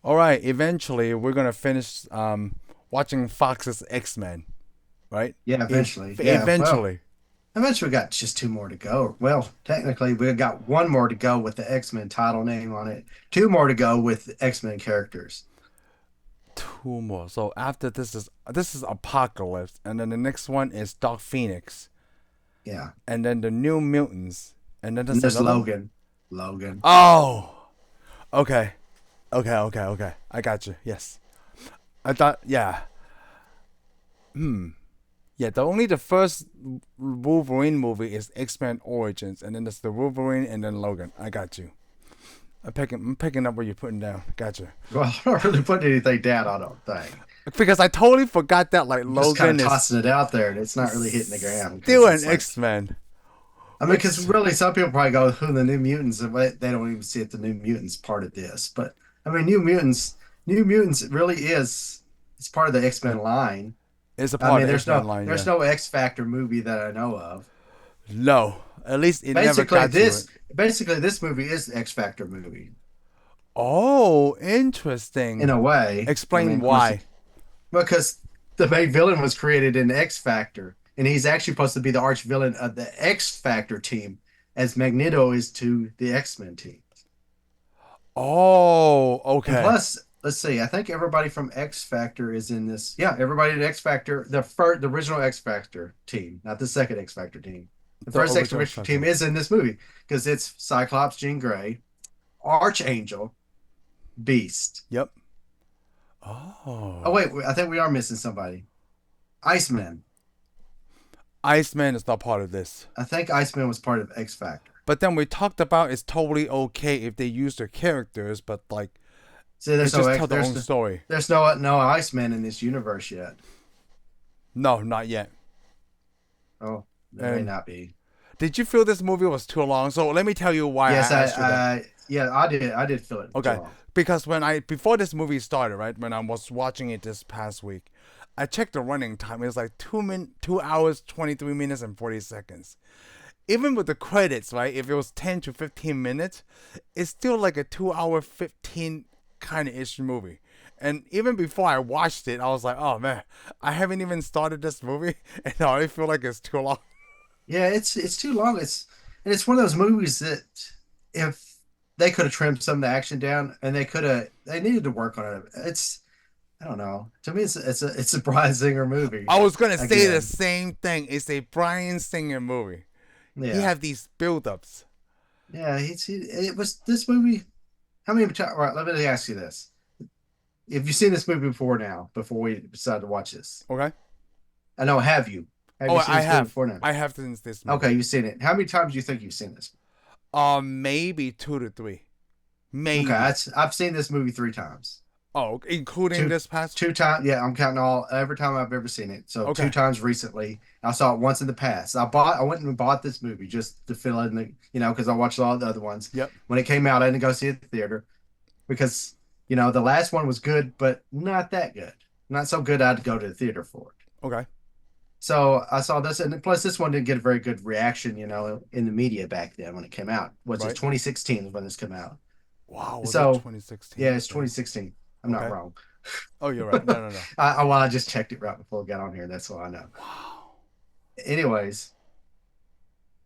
All right, eventually we're gonna finish watching Fox's X-Men, right? Yeah, eventually. Yeah. Well, Eventually. eventually we got just two more to go. Well, technically we got one more to go with the X-Men title name on it. Two more to go with X-Men characters. Two more. So after this is Apocalypse, and then the next one is Dark Phoenix, Yeah. and then the New Mutants, and then And there's there's another one. Logan. Logan. Oh, okay, okay. I got you. Yes, I thought. Yeah, yeah. The first Wolverine movie is X-Men Origins, and then there's the Wolverine, and then Logan. I got you. I'm picking up what you're putting down. Gotcha. Well, I don't really put anything down, I don't think. Because I totally forgot that like I'm just kind of Logan is tossing it out there and it's not really hitting the ground because still an it's like, X-Men, I mean, because which really some people probably go, who the New Mutants, and they don't even see it, the New Mutants part of this. But I mean, New Mutants really is, it's part of the X-Men line. is a I part mean, of the X-Men line. there's Yeah. no X Factor movie that I know of. No, at least it never Basically, got to it. this movie is the X Factor movie Oh, in interesting. a way. I mean, Explain of course, why. because the main villain was created in X Factor, and he's actually supposed to be the arch villain of the X Factor team, as Magneto is to the X-Men team. Oh, And okay. plus, let's see, I think everybody from X Factor is in this. Yeah, everybody in X Factor, the original X Factor team, not the second X Factor team. The The first X original Factor team X-Men. is in this movie because it's Cyclops, Jean Grey, Archangel, Beast. Yep. Oh Oh, wait, I think we are missing somebody. Iceman. Iceman is not part of this. I think Iceman was part of X Factor. But then we talked about it's totally okay if they use their characters, but like See, it just tell their own story. there's no Iceman in this universe yet. No, not yet. Oh, there may And not be. did you feel this movie was too long? So let me tell you why I Yes, asked you that. yeah, I did feel it too Okay, long. because before this movie started, right, when I was watching it this past week, I checked the running time. It was like 2 hours, 23 minutes, and 40 seconds. Even with the credits, right? If it was 10 to 15 minutes, it's still like a 2 hour 15 kind of ish movie. And even before I watched it, I was like, oh man, I haven't even started this movie, and I already feel like it's too long. Yeah, it's too long. It's one of those movies that if they could have trimmed some of the action down and they needed to work on it. It's I don't know. To me, it's a Bryan Singer movie. I was gonna say the Again, same thing. It's a Brian Singer movie. He yeah, have these build-ups. yeah. It was this movie. How many times? Right, let me ask you this: Have you seen this movie before now? Before we decided to watch this, Okay. I know. Have you? Have Oh, you seen I this movie have. before now? I have since this movie. Okay, you've seen it. How many times do you think you've seen this? Maybe 2 to 3. Okay, Maybe. I've seen this movie three times. Oh, including Two this past. two times. Yeah, I'm counting all every time I've ever seen it. So two Okay. times recently. I saw it once in the past. I went and bought this movie just to fill in the because I watched all the other ones. Yep. When it came out, I didn't go see it at the theater because the last one was good, but not that good. Not so good I'd go to the theater for it. Okay. So I saw this, and plus this one didn't get a very good reaction, in the media back then when it came out. Was it Right. 2016 when this came out? Wow. Was it So yeah, 2016? it's Damn. 2016. I'm not Okay. wrong. Oh, you're right. No, no, no. I just checked it right before we got on here. That's all I know. Wow. Anyways,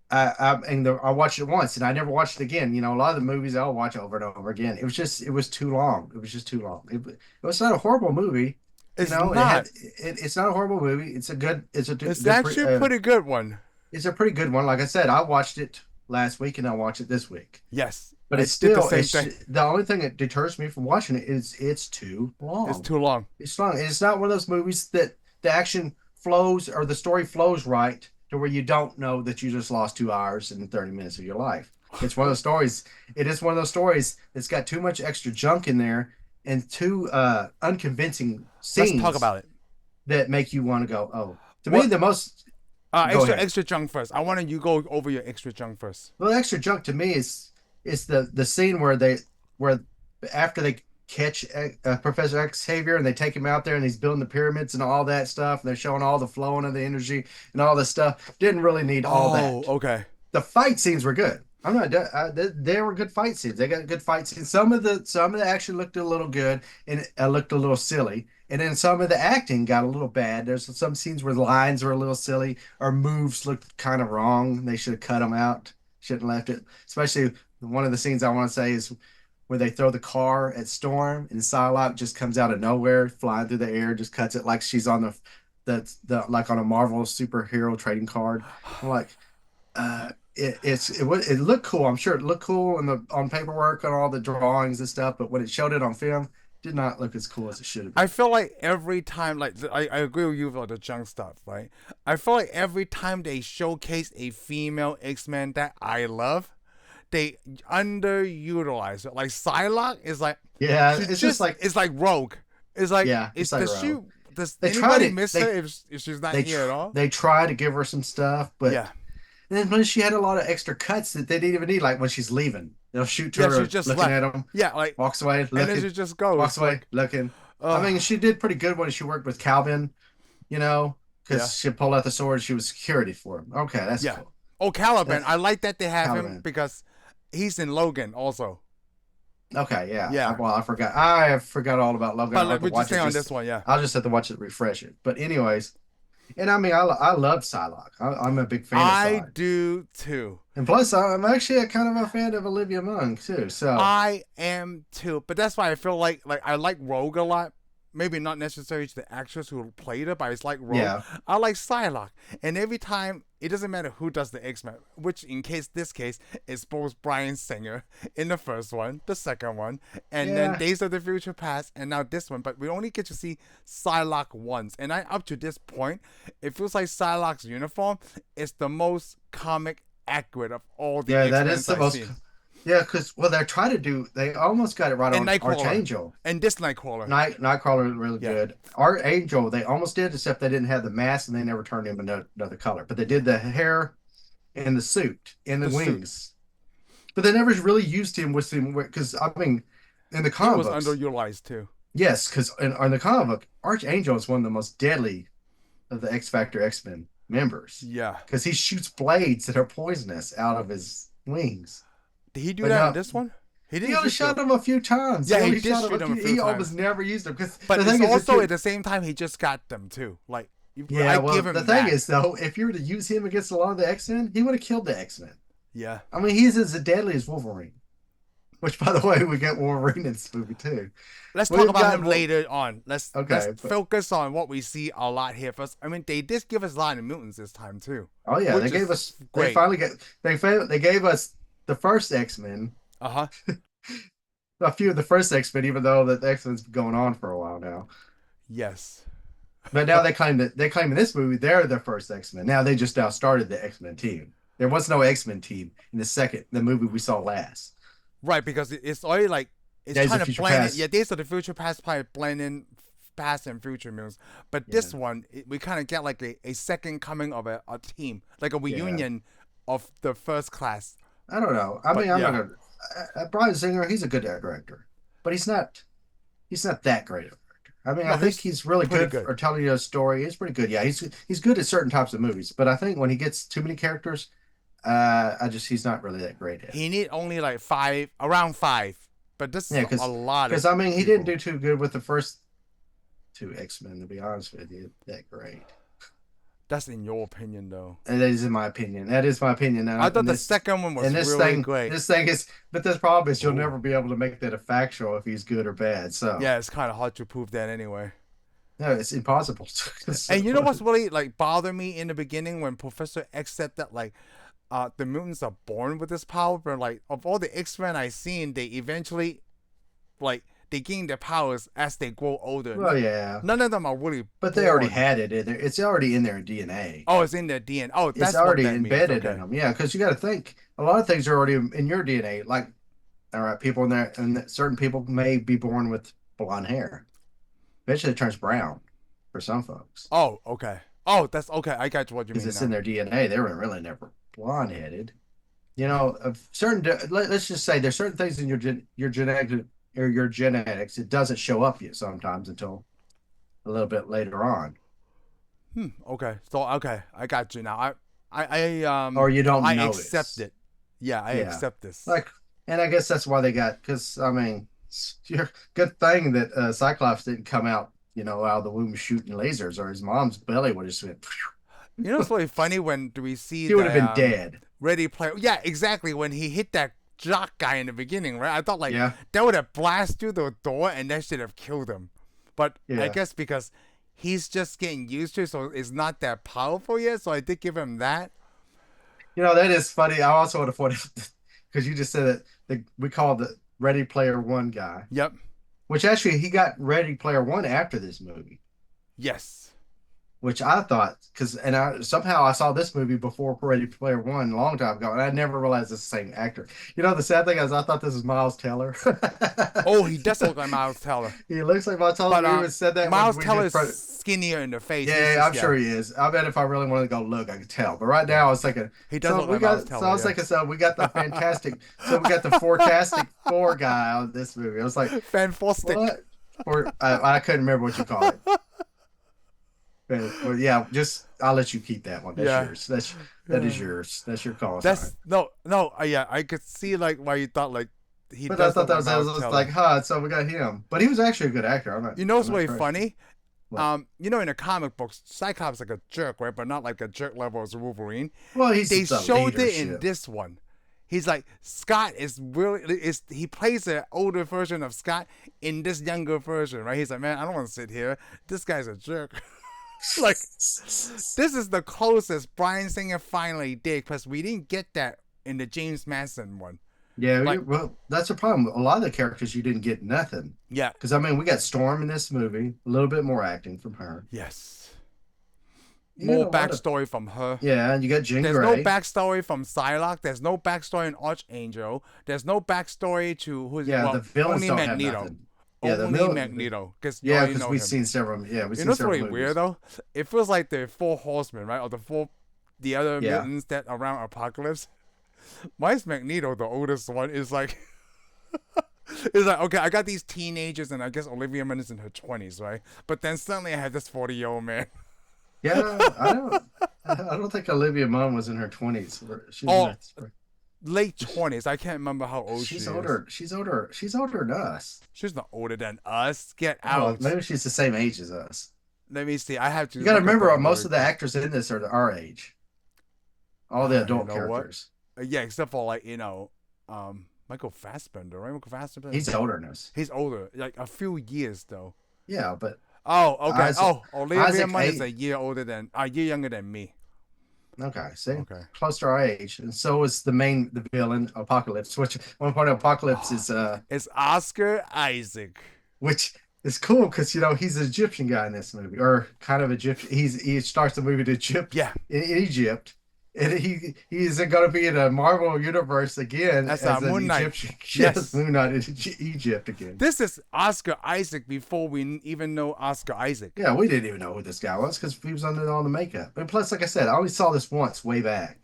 I watched it once and I never watched it again. A lot of the movies I'll watch over and over again. It was too long. It was just too long. It was not a horrible movie. It's not. It's not a horrible movie. It's actually a pretty good one. it's a pretty good one. Like I said, I watched it last week and I watched it this week. Yes. But I did the same it's thing. the only thing that deters me from watching it is it's too It's long. too long. It's long. It's not one of those movies that the action flows or the story flows right to where you don't know that you just lost 2 hours and 30 minutes of your life. It's one of those stories. It is one of those stories that's got too much extra junk in there and too unconvincing Let's talk scenes about it. that make you want to go, oh. To me, What the most. Go extra ahead. extra junk first. I wanted you go over your extra junk first. Well, extra junk to me is the scene where after they catch Professor Xavier and they take him out there and he's building the pyramids and all that stuff and they're showing all the flowing of the energy and all this stuff. Didn't really need all Oh, that. okay. The fight scenes were good. I'm not. They were good fight scenes. They got good fight scenes. Some of the action looked a little good and it looked a little silly, and then some of the acting got a little bad. There's some scenes where the lines were a little silly or moves looked kind of wrong. They should have cut them out. Shouldn't have left it. Especially one of the scenes I want to say is where they throw the car at Storm and Psylocke just comes out of nowhere, flying through the air, just cuts it like she's on the like on a Marvel superhero trading card. I'm like, it looked cool. I'm sure it looked cool on paperwork and all the drawings and stuff, but when it showed it on film, did not look as cool as it should have I been. feel like every time, like I agree with you about the junk stuff, right? I feel like every time they showcase a female X-Men that I love, they underutilize it. Like Psylocke is like Yeah, she it's just just like is like rogue. It's like yeah, is it's like does she Rogue. does They tried anybody it. miss her if she's not They here tr at all? they try to give her some stuff, but Yeah, and then when she had a lot of extra cuts that they didn't even need, like when she's leaving, they'll shoot to yeah, she her just looking left. at them, Yeah, like walks away and then looking, she just walks goes away like, looking. I uh, mean, she did pretty good when she worked with Calvin, yeah, because she pulled out the sword. She was security for him. Okay, that's yeah. cool. Oh, Uh, Caliban, I like that they have him Caliban. because he's in Logan also. Okay, yeah. Yeah, Well, I forgot. I forgot all about Logan. but I'll have like, to we just watch stay it. on this one. Yeah. I'll just have to watch it, refresh it. But anyways, and I mean, I love Psylocke. I'm a big fan of I Psy. do too. And plus, I'm actually a kind of a fan of Olivia Munn too. So I am too. But that's why I feel like I like Rogue a lot. Maybe not necessarily to the actress who played it, but it's like Rogue. yeah, I like Psylocke. And every time, it doesn't matter who does the X-Men, which in this case, is both Bryan Singer in the first one, the second one, and then yeah, Days of the Future Past, and now this one. But we only get to see Psylocke once. And up to this point, it feels like Psylocke's uniform is the most comic accurate of all the yeah. That X-Men is the I've most. seen. Yeah, because well, they're trying to do. They almost got it right And on Nightcrawler. Archangel. And this Nightcrawler. Nightcrawler is really Yeah. good. Archangel, they almost did, except they didn't have the mask and they never turned him into another color. But they did the hair and the suit and the The suit. wings. But they never really used him with him because I mean, in the He comic was books, underutilized too. yes, because in the comic book, Archangel is one of the most deadly of the X Factor X Men members Yeah. because he shoots blades that are poisonous out of his wings. Did he do But that in now this one? He he didn't only use shot the. him a few times. Yeah, He he only did shot him shoot a him a few. few He almost times. never used them because But the it's thing is, also at the same time he just got them too. Like yeah, I well, give the him thing that. is though, if you were to use him against a lot of the X Men, he would have killed the X Men. Yeah. I mean, he's as deadly as Wolverine. Which, by the way, we get Wolverine in this movie too. Let's talk We've about got him later on. Let's okay, but focus on what we see a lot here first. I mean, they did give us a lot of mutants this time too, oh yeah, they which gave is us. They great. finally get. They gave us the first X Men. Uh huh. A few of the first X Men, even though the X Men's been going on for a while now. Yes. But now they claim in this movie they're the first X Men. Now they just now started the X Men team. There was no X Men team in the movie we saw last. Right, because it's already like it's Days trying of to Future blend it. Past. Yeah, Days of the Future Past probably blend in past and future mutants. But Yeah, this one, we kind of get like a second coming of a team, like a yeah. reunion of the first class. I don't know. I But mean, I'm not yeah, gonna. Brian Singer, he's a good director, but he's not. He's not that great of a director. I mean, I no, think he's he's really pretty good good. for telling you a story. He's pretty good. Yeah, he's good at certain types of movies, but I think when he gets too many characters, he's not really that great at it. He need only like around five. But this is Yeah, a lot of because I mean, he didn't people. do too good with the first two X Men. To be honest with you, that great. That's in your opinion, though. And that is in my opinion. That is my opinion. I thought And the second one was and really great. this thing is, but the problem is you'll Oh, never be able to make that a factual if he's good or bad. So yeah, it's kind of hard to prove that anyway. no, it's impossible. And you know what's really like bothered me in the beginning when Professor X said that like the mutants are born with this power, but like of all the X-Men I've seen, they eventually like they gain their powers as they grow older. Well, yeah, None of them are really but they already born. had it in there. It's already in their DNA. Oh, it's in their DNA. Oh, It's that's what already that means. embedded in Okay. them. Yeah, because you got to think a lot of things are already in your DNA. Like, all right, people in there, and certain people may be born with blonde hair. Eventually, it turns brown for some folks Oh, okay. Oh, that's okay. I got what you because mean it's in now. their DNA. They were really never blonde headed. You know, of certain. Let's just say there's certain things in your genetic or your genetics. It doesn't show up yet sometimes until a little bit later on, Okay. So okay, I got you now. I or you don't I accept notice. it. Yeah, I Yeah. accept this. Like, and I guess that's why they got, because I mean, good thing that Cyclops didn't come out, out of the womb shooting lasers, or his mom's belly would have just went. You know, it's really funny when we see He would have the been dead. Ready Player. Yeah, exactly. When he hit that jock guy in the beginning, right? I thought like Yeah. that would have blasted through the door and that should have killed him. But I Yeah. guess because he's just getting used to it, so it's not that powerful yet. So I did give him that. That is funny. I also want to point out because you just said that we call the Ready Player One guy, Yep. which actually he got Ready Player One after this movie. Yes. Which I thought, because and I somehow I saw this movie before Ready Player One a long time ago, and I never realized it's the same actor. The sad thing is I thought this was Miles Teller. Oh, he does look like Miles Teller. He looks like Miles Teller. But We even said that when Miles we Teller did is skinnier in the face. He's yeah, just, I'm sure he is. I bet if I really wanted to go look, I could tell. But right yeah. now, I was thinking, He does look like Miles Teller. So I was thinking, so we got the Fantastic Four guy on this movie. I was like, Fantastic. what? Or I couldn't remember what you call it. But yeah, just I'll let you keep that one. That's Yeah. yours. That is yours. That's your call That's sign. no. Yeah, I could see like why you thought like he But I does thought look that like was, Miles Teller. like, huh? So we got him. But he was actually a good actor. You know what's I'm not really crazy. funny? What? In the comic books, Cyclops is like a jerk, right? But not like a jerk level as Wolverine. Well, he's They the showed it in leadership. this one. He's like Scott is really is he plays an older version of Scott in this younger version, right? He's like, man, I don't want to sit here. This guy's a jerk. Like this is the closest Bryan Singer finally did because we didn't get that in the James Mason one. Yeah, Like well, that's the problem. A lot of the characters you didn't get nothing. yeah, Because I mean, we got Storm in this movie, a little bit more acting from her. yes, You got more a lot of backstory from her. yeah, and you got Jean There's Grey. no backstory from Psylocke. There's no backstory in Archangel. There's no backstory to who's Yeah, the villains only don't Magneto. have nothing. Yeah, Only Magneto, because Yeah, you because know we've him. seen several. Yeah, we've You seen know what's several really movies. weird though? It feels like the four horsemen, right? Or the other Yeah, mutants that around Apocalypse. Why is Magneto the oldest one? Is like, it's like okay, I got these teenagers, and I guess Olivia Munn is in her 20s, right? But then suddenly I have this 40-year-old man. yeah. I don't think Olivia Munn was in her 20s. She's in Oh, her, late 20s. I can't remember how old she she's is. older. She's older. She's older than us. She's not older than us. Get Oh, out. maybe she's the same age as us. Let me see. I have to. You got to look at remember, that most really of the quick. actors in this are our age. All the You adult know what? characters. Yeah, except for like Michael Fassbender, right? Michael Fassbender. He's older than us. He's older, like a few years though. Yeah, but Oh, okay. Isaac, Olivia Isaac Munn is eight. a year younger than me. Okay, see, Okay. close to our age, and so is the villain Apocalypse. Which one part of Apocalypse is It's Oscar Isaac. which is cool because he's an Egyptian guy in this movie, or kind of Egyptian. He starts the movie in Egypt, Yeah, in Egypt, and he's going to be in a Marvel universe again that's as an Moon Knight. Egyptian. Yes. Moon Knight in Egypt again. This is Oscar Isaac before we even know Oscar Isaac. Yeah, we didn't even know who this guy was because he was under all the makeup. And plus, like I said, I only saw this once way back,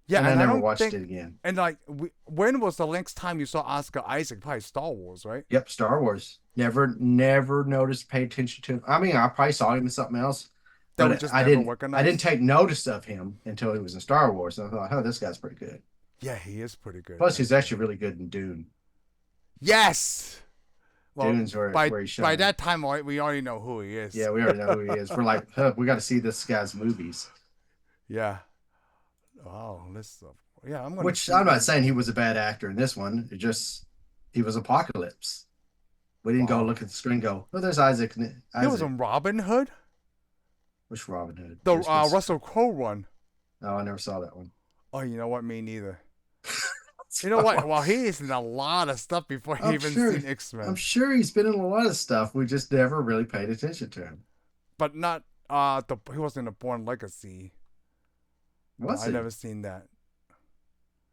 Yeah, and I I never don't watched think. it again. And like, when was the next time you saw Oscar Isaac? Probably Star Wars, right? Yep, Star Wars. Never noticed, paid attention to him. I mean, I probably saw him in something else, That we but just I never didn't. recognized. I didn't take notice of him until he was in Star Wars, and I thought, "Oh, this guy's pretty good." Yeah, he is pretty good. Plus, he's actually really good in Dune. Yes. Well, Dune's where he by shines. that time, we already know who he is. Yeah, we already know who he is. We're like, huh, we got to see this guy's movies. Yeah. Oh, this. Yeah, I'm gonna. Which I'm not saying he was a bad actor in this one. It just he was Apocalypse. We didn't go Wow. look at the screen. And go, oh, there's Isaac. He was Isaac. in Robin Hood, Which Robin Hood? the Which Russell Crowe one. No, I never saw that one. Oh, you know what? Me neither. You know what? Well, he is in a lot of stuff before he I'm even sure- seen X-Men, I'm sure he's been in a lot of stuff. We just never really paid attention to him. but not he wasn't in the Born Legacy. Was I he? never seen that.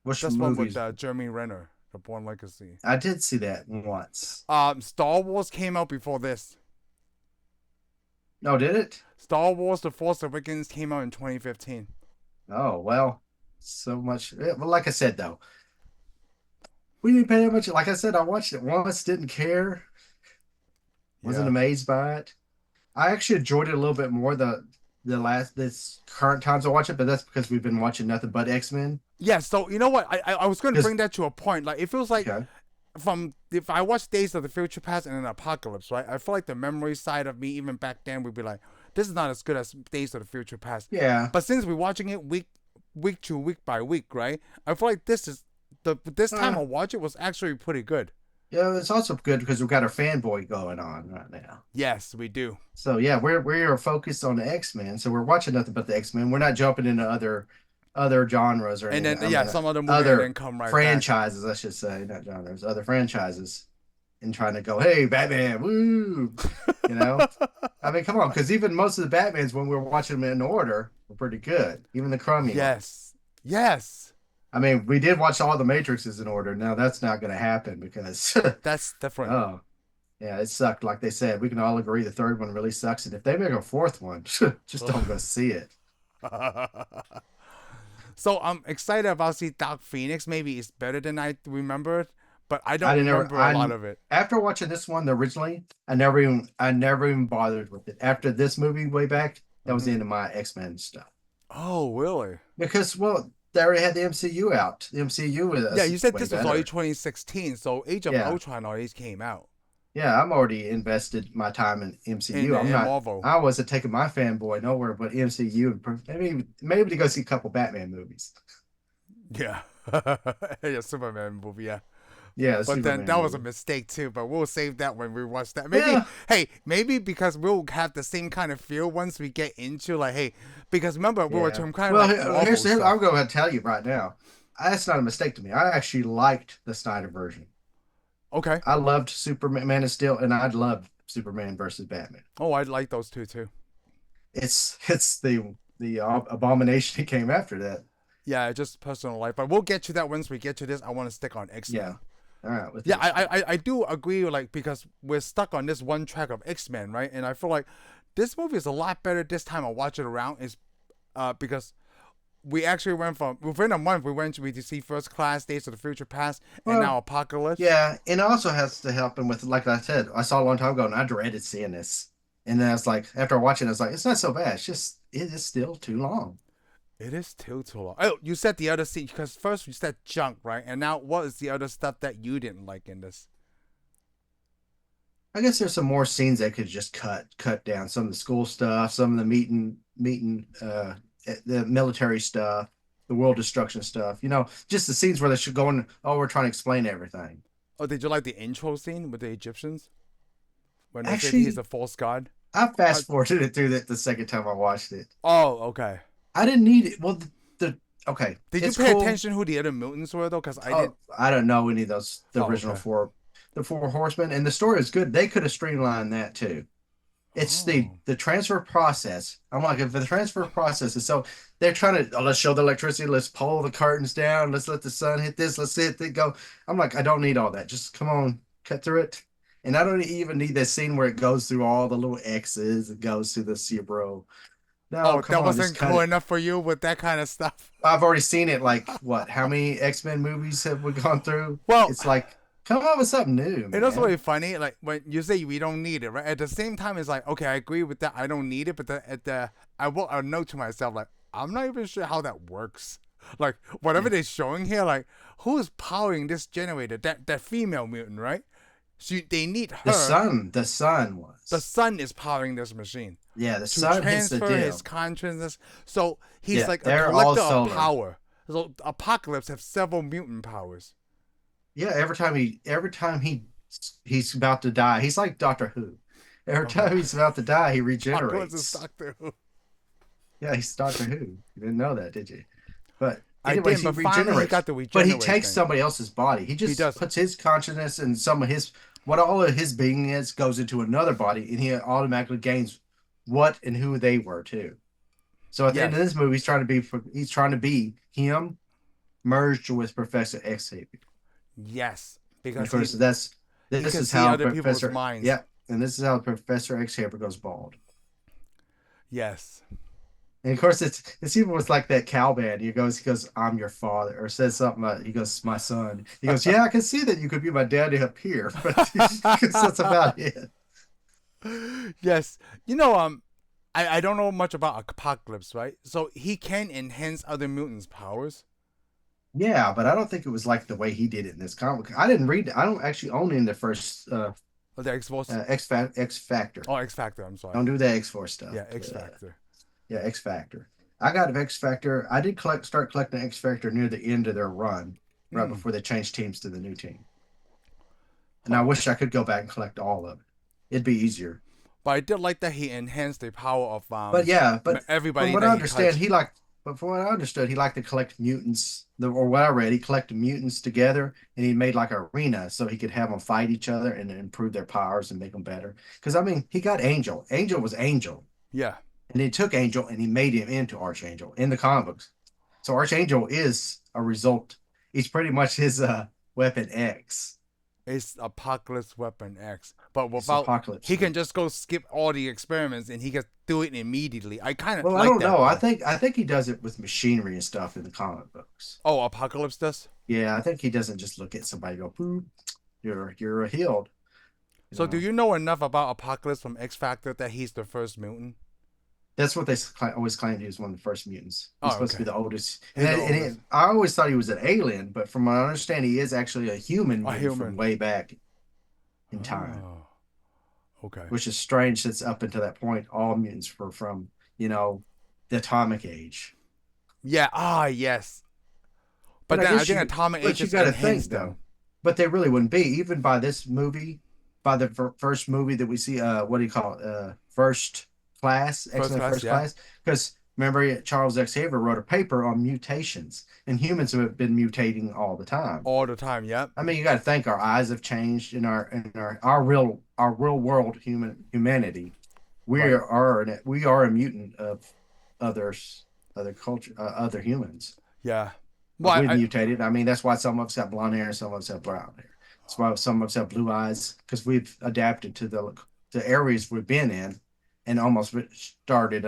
Which That's one movies? with Jeremy Renner, the Born Legacy. I did see that once. Star Wars came out before this. No, did it? Star Wars: The Force Awakens came out in 2015. Oh well, so much. Well, like I said though, we didn't pay that much. Like I said, I watched it once, didn't care, wasn't Yeah. amazed by it. I actually enjoyed it a little bit more the this current times I watch it, but that's because we've been watching nothing but X-Men. Yeah, so you know what? I was going to Because bring that to a point. Like, it feels like okay, from if I watch Days of the Future Past and an Apocalypse, right? I feel like the memory side of me, even back then, would be like, this is not as good as Days of the Future Past. yeah, But since we're watching it week to week by week, right? I feel like this time uh, I watch it was actually pretty good. yeah, it's also good because we've got our fanboy going on right now. Yes, we do. So yeah, we're focused on the X-Men, so we're watching nothing but the X-Men. We're not jumping into other genres or And anything. then I yeah, mean, some other movie and then other come right back. franchises, I should say, not genres, other franchises, and trying to go, hey, Batman, woo, you know. I mean, come on, because even most of the Batmans, when we were watching them in order, were pretty good. Even the crummy ones. Yes. Yes. I mean, we did watch all the Matrixes in order. Now that's not going to happen because, That's different. oh, yeah, it sucked. Like they said, we can all agree the third one really sucks. And if they make a fourth one, just don't go see it. So I'm excited about see Dark Phoenix. Maybe it's better than I remembered, but I I don't didn't ever. remember a lot I of it. After watching this one originally, I never even bothered with it. After this movie way back, that was Hmm. the end of my X-Men stuff. Oh, really? Because well, they already had the MCU out. The MCU Yeah, was you said way this was already better. 2016, so Age of Yeah, Ultron already came out yeah. I'm already invested my time in in MCU. I'm in not. Marvel. I wasn't taking my fanboy nowhere but MCU. Maybe to go see a couple Batman movies. Yeah, yeah, Superman movie. Yeah, Yeah, the but then Superman that was a movie. mistake too. But we'll save that when we watch that. Maybe, Yeah, hey, maybe because we'll have the same kind of feel once we get into like, hey, because remember we were yeah. talking kind of Well, like Marvel here I'm stuff. going to tell you right now. That's not a mistake to me. I actually liked the Snyder version. Okay. I loved Superman, Man of Steel, and I loved Superman versus Batman. Oh, I like those two too. It's the abomination that came after that. Yeah, just personal life. But we'll get to that once we get to this. I want to stick on X Yeah. Men. All right. With Yeah, this one. I do agree. Like because we're stuck on this one track of X Men, right? And I feel like this movie is a lot better this time. I watch it around is because we actually went from within a month we went to see First Class, Days of the Future Past, and Well, now Apocalypse. yeah, and it also has to help him with, like I said, I saw a long time ago, and I dreaded seeing this. And then I was like, after watching, it, I was like, it's not so bad. It's just it is still too long. It is still too long. Oh, you said the other scene because first you said junk, right? And now what is the other stuff that you didn't like in this? I guess there's some more scenes they could just cut down. Some of the school stuff, some of the the military stuff, the world destruction stuff. You know, just the scenes where they should go in. Oh, we're trying to explain everything. Oh, did you like the intro scene with the Egyptians when they said he's Actually, a false god? I Uh, fast forwarded it through that the second time I watched it. oh, okay. I didn't need it. Well, okay, Did you it's pay cool. attention who the other mutants were though? Because I did. Oh, I don't know any of those. The Oh, original okay. the four horsemen, and the story is good. They could have streamlined that too. It's Oh, the transfer process. I'm like, if the transfer process is so they're trying to let's show the electricity, let's pull the curtains down, let's let the sun hit this, let's hit it go. I'm like, I don't need all that. Just come on, cut through it. And I don't even need that scene where it goes through all the little X's, it goes through the Cerebro. No, oh, come that on, just wasn't cut cool it. enough for you with that kind of stuff. I've already seen it like what? How many X-Men movies have we gone through? Well, It's like, come on with something new, it was man. really funny. Like when you say we don't need it, right? At the same time, it's like okay, I agree with that. I don't need it, but I note to myself like I'm not even sure how that works. Like whatever Yeah. they're showing here, like who's powering this generator? That female mutant, right? They need her. The sun The was. sun is powering this machine Yeah, the to sun hits the transfer his deal. consciousness. So he's Yeah, like a they're all collector of solar. power. So Apocalypse have several mutant powers. Yeah, every time he's about to die, he's like Doctor Who. Every Okay. time he's about to die, he Apocalypse is regenerates. Doctor Who. Yeah, he's Doctor Who. You didn't know that, did you? But I anyways, did, he but finally he regenerates. got the But he regenerate takes thing. somebody else's body. He He just does. puts his consciousness and some of his what all of his being is goes into another body, and he automatically gains what and who they were too. So at the end of Yes. this movie, he's trying to be him merged with Professor X. Yes. And of Because course, he this can is see how other people's Professor minds. yeah, and this is how Professor Xavier goes bald. Yes. And of course, it's even with like that cowband. He goes, "I'm your father," or says something. He goes, "My son." He goes, "Yeah, I can see that you could be my daddy up here," but that's about it. Yes. You know, I don't know much about Apocalypse, right? So he can enhance other mutants' powers. Yeah, but I don't think it was like the way he did it in this comic. I didn't read. I don't actually own in the first Oh, the X Force. X Factor. Oh, X Factor. I'm sorry. Don't do the X Force stuff. Yeah, X Factor. Yeah, X Factor. I got X Factor. I did start collecting X Factor near the end of their run, right Mm. before they changed teams to the new team. And I Huh. wish I could go back and collect all of it. It'd be easier. But I did like that he enhanced the power of But yeah, but from everybody what that I he understand, touched. but from what I understood, he liked to collect mutants. Or what I read, he collected mutants together, and he made like an arena so he could have them fight each other and improve their powers and make them better. Because I mean, he got Angel. Angel was Angel, Yeah. and he took Angel and he made him into Archangel in the comic books. So Archangel is a result. He's pretty much his Weapon X. It's Apocalypse Weapon X. But It's without Apocalypse. he can just go skip all the experiments and he can do it immediately. I kind of Well, I like don't that know. though. I think he does it with machinery and stuff in the comic books. Oh, Apocalypse does? Yeah, I think he doesn't just look at somebody and go, "Boop, you're healed." You So do know, you know enough about Apocalypse from X Factor that he's the first mutant? that's what they always claimed he was one of the first mutants. He's Oh, supposed to be okay. the oldest, He's the oldest. I always thought he was an alien, but from what I understand, he is actually a human A mutant from human. way back in time, Oh, okay. which is strange since up until that point, all mutants were from the atomic age. Yeah, yes. But But I then I guess think Atomic Age but you just got to think enhanced them. though, but they really wouldn't be even by this movie, by the first movie that we see. What do you call it? First class, First X-Men class, First yeah. Class, because remember Charles Xavier wrote a paper on mutations, and humans have been mutating all the time. All the time, yep. I mean, you got to think our eyes have changed in our real world humanity. Right. We are a mutant of others, other culture, other humans. Yeah. But Well, we've mutated. I mean, that's why some of us have blonde hair and some of us have brown hair. That's why some of us have blue eyes because we've adapted to the areas we've been in and almost started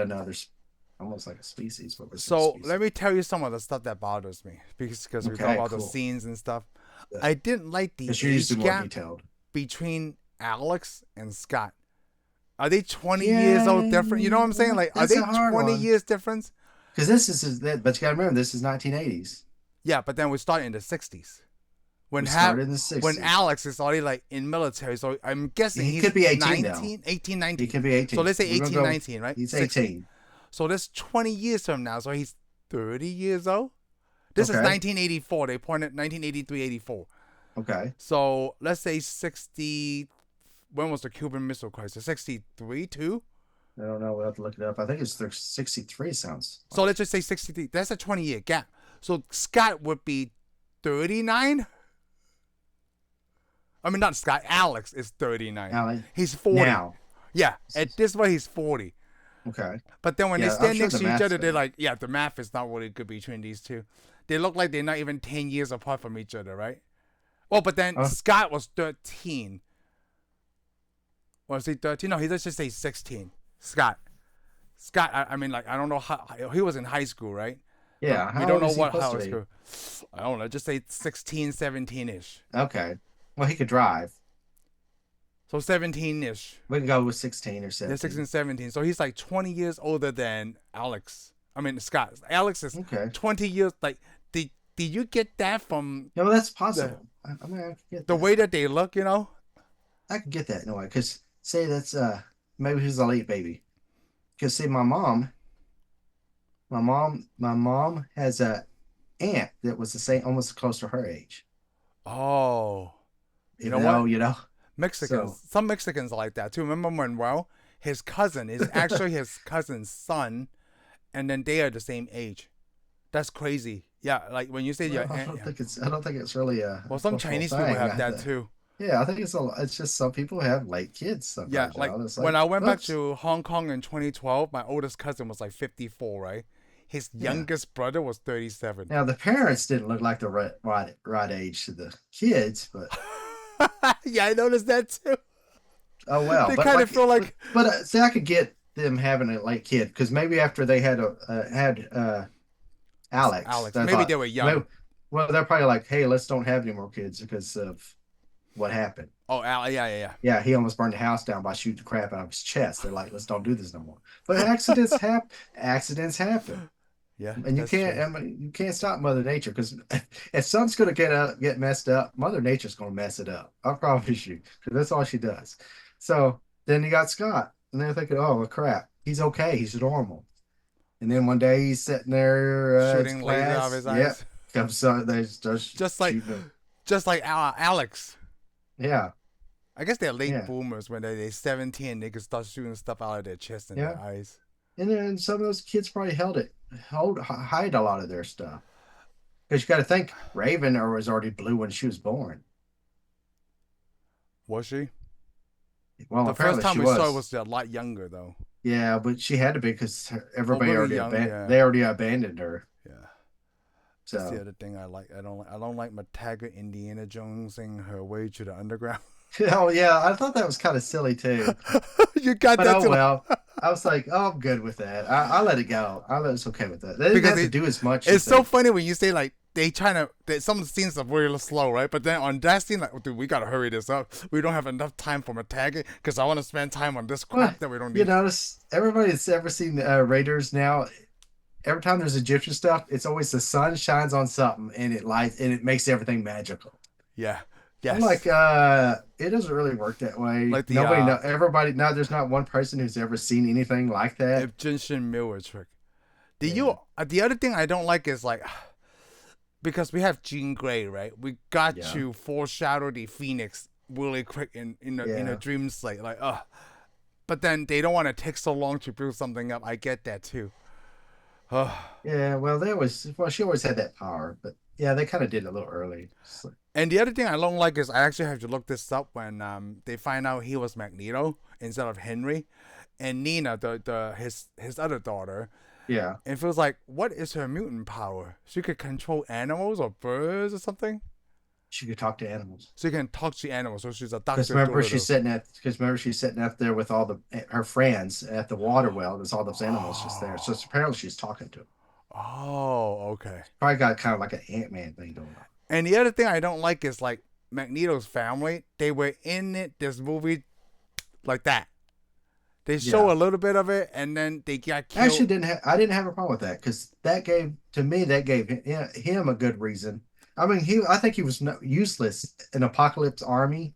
almost like a species. What was a so species? let me tell you some of the stuff that bothers me because we talk Okay, about the cool. scenes and stuff. Yeah. I didn't like the Because you're age usually more gap detailed. between Alex and Scott. Are they 20 years old Yeah, different? You know what I'm saying? Like, are that's they a hard 20 one. years difference? Because but you got to remember, this is 1980s. Yeah, but then we start in the 60s. We started in the When 60s. Alex is already like in military, so I'm guessing He he's could be 18 now. 19, 18, He 19. could be So 18. let's say We're gonna 18, go. 19, right? He's 60. 18. So that's 20 years from now. So he's 30 years old. This is Okay. 1984. They pointed 1983, 84. Okay. So let's say 60. When was the Cuban Missile Crisis? 63, too? I don't know. We'll have to look it up. I think it's 63 sounds So like. let's just say 63. That's a 20-year gap. So Scott would be 39. I mean, not Scott. Alex is 39. Allie, He's 40. now. Yeah, at this way, he's 40. Okay. But then when they Yeah, I'm stand sure next the to each math's other, they're better. like, yeah, the math is not really good between these two. They look like they're not even 10 years apart from each other, right? Oh, but then Oh, Scott was 13. Was he 13? No, let's just say 16. Scott. Scott, I mean, like, I don't know how, he was in high school, right? But yeah. we How don't old know is he what supposed high to be? school. I don't know, just say 16, 17-ish. Okay. Well, he could drive. So 17-ish. We can go with 16 or Yeah, 16, 17. 17. So he's like 20 years older than Alex. I mean, Scott. Alex is Okay. 20 years. Like, did you get that from Yeah, well, that's the possible. I mean, I can get the that. way that they look? You know? I can get that in a way. Because say that's maybe he's a late baby. Because see, my mom has a aunt that was the same, almost close to her age. Oh, you know Even what? though Mexicans. so Some Mexicans are like that too. Remember Manuel? His cousin is actually his cousin's son, and then they are the same age. That's crazy. Yeah, like when you say your well, I aunt. don't Yeah. think it's I don't think it's really a Well, some cultural Chinese people thing. have that too. Yeah, I think it's just some people have late kids Yeah, sometimes. like It's when like, I went back oops. to Hong Kong in 2012, my oldest cousin was like 54, right? His Yeah. youngest brother was 37. Now the parents didn't look like the right age to the kids, but Yeah, I noticed that too. oh well. They But kind of feel like, see, I could get them having a late kid because maybe after they had Alex, Alex. they Maybe thought they were young. maybe, well they're probably like, hey, let's don't have any more kids because of what happened. Oh, Al, yeah, yeah, yeah. Yeah, he almost burned the house down by shooting the crap out of his chest. They're like, let's don't do this no more. But accidents happen. Accidents happen. Yeah, And you that's can't, true. I mean, you can't stop Mother Nature because if something's gonna get messed up, Mother Nature's gonna mess it up. I promise you, because that's all she does. So then you got Scott, and they're thinking, oh well, crap, he's okay, he's normal. And then one day he's sitting there, his Shooting laser out of class, his yep, eyes, comes they start just like, shooting him. Alex. Yeah, I guess they're late yeah, boomers when they're 17. They can start shooting stuff out of their chest and yeah. their eyes. And then some of those kids probably hide a lot of their stuff because you got to think Raven or was already blue when she was born. Was she? Well, The first apparently time she we saw it was. was a lot younger though. Yeah, but she had to be because Oh, everybody really already young. abandoned. Yeah, They already abandoned her. yeah. That's the So, other thing I like. I don't like McTaggart Indiana Jonesing her way to the underground. oh yeah, I thought that was kind of silly too. You got But that oh too, well. I was like, oh, I'm good with that. I let it go. I let it's okay with that. They didn't because have to do as much it's as so they. funny when you say like some of the scenes are really slow, right? But then on that scene, like, dude, we gotta hurry this up. We don't have enough time for McTaggart because I want to spend time on this Well, crap that we don't you need. notice everybody that's ever seen Raiders now. Every time there's Egyptian stuff, it's always the sun shines on something and it lights and it makes everything magical. Yeah. I'm like, Yes. it doesn't really work that way. Like the Nobody know everybody no, there's not one person who's ever seen anything like that. Egyptian mirror trick. Yeah. The other thing I don't like is like because we have Jean Grey, right? We got Yeah. to foreshadow the Phoenix really quick in a Yeah. dream slate, like but then they don't want to take so long to build something up. I get that too. Yeah, well she always had that power, but yeah, they kind of did it a little early. And the other thing I don't like is I actually have to look this up when they find out he was Magneto instead of Henry, and Nina, the his other daughter, Yeah. it feels like what is her mutant power? She could control animals or birds or something. She could talk to animals. She can talk to animals, so she's a Because Doctor remember she's Dolittle. sitting at because remember she's sitting up there with all the her friends at the water well. There's all those animals just there. So apparently she's talking to them. Oh, okay. Probably got kind of like an Ant-Man thing going on. And the other thing I don't like is like Magneto's family. They were in this movie like that. They show Yeah. a little bit of it, and then they got Actually, killed. I didn't have a problem with that because that gave to me that gave him a good reason. I mean, I think he was useless in Apocalypse Army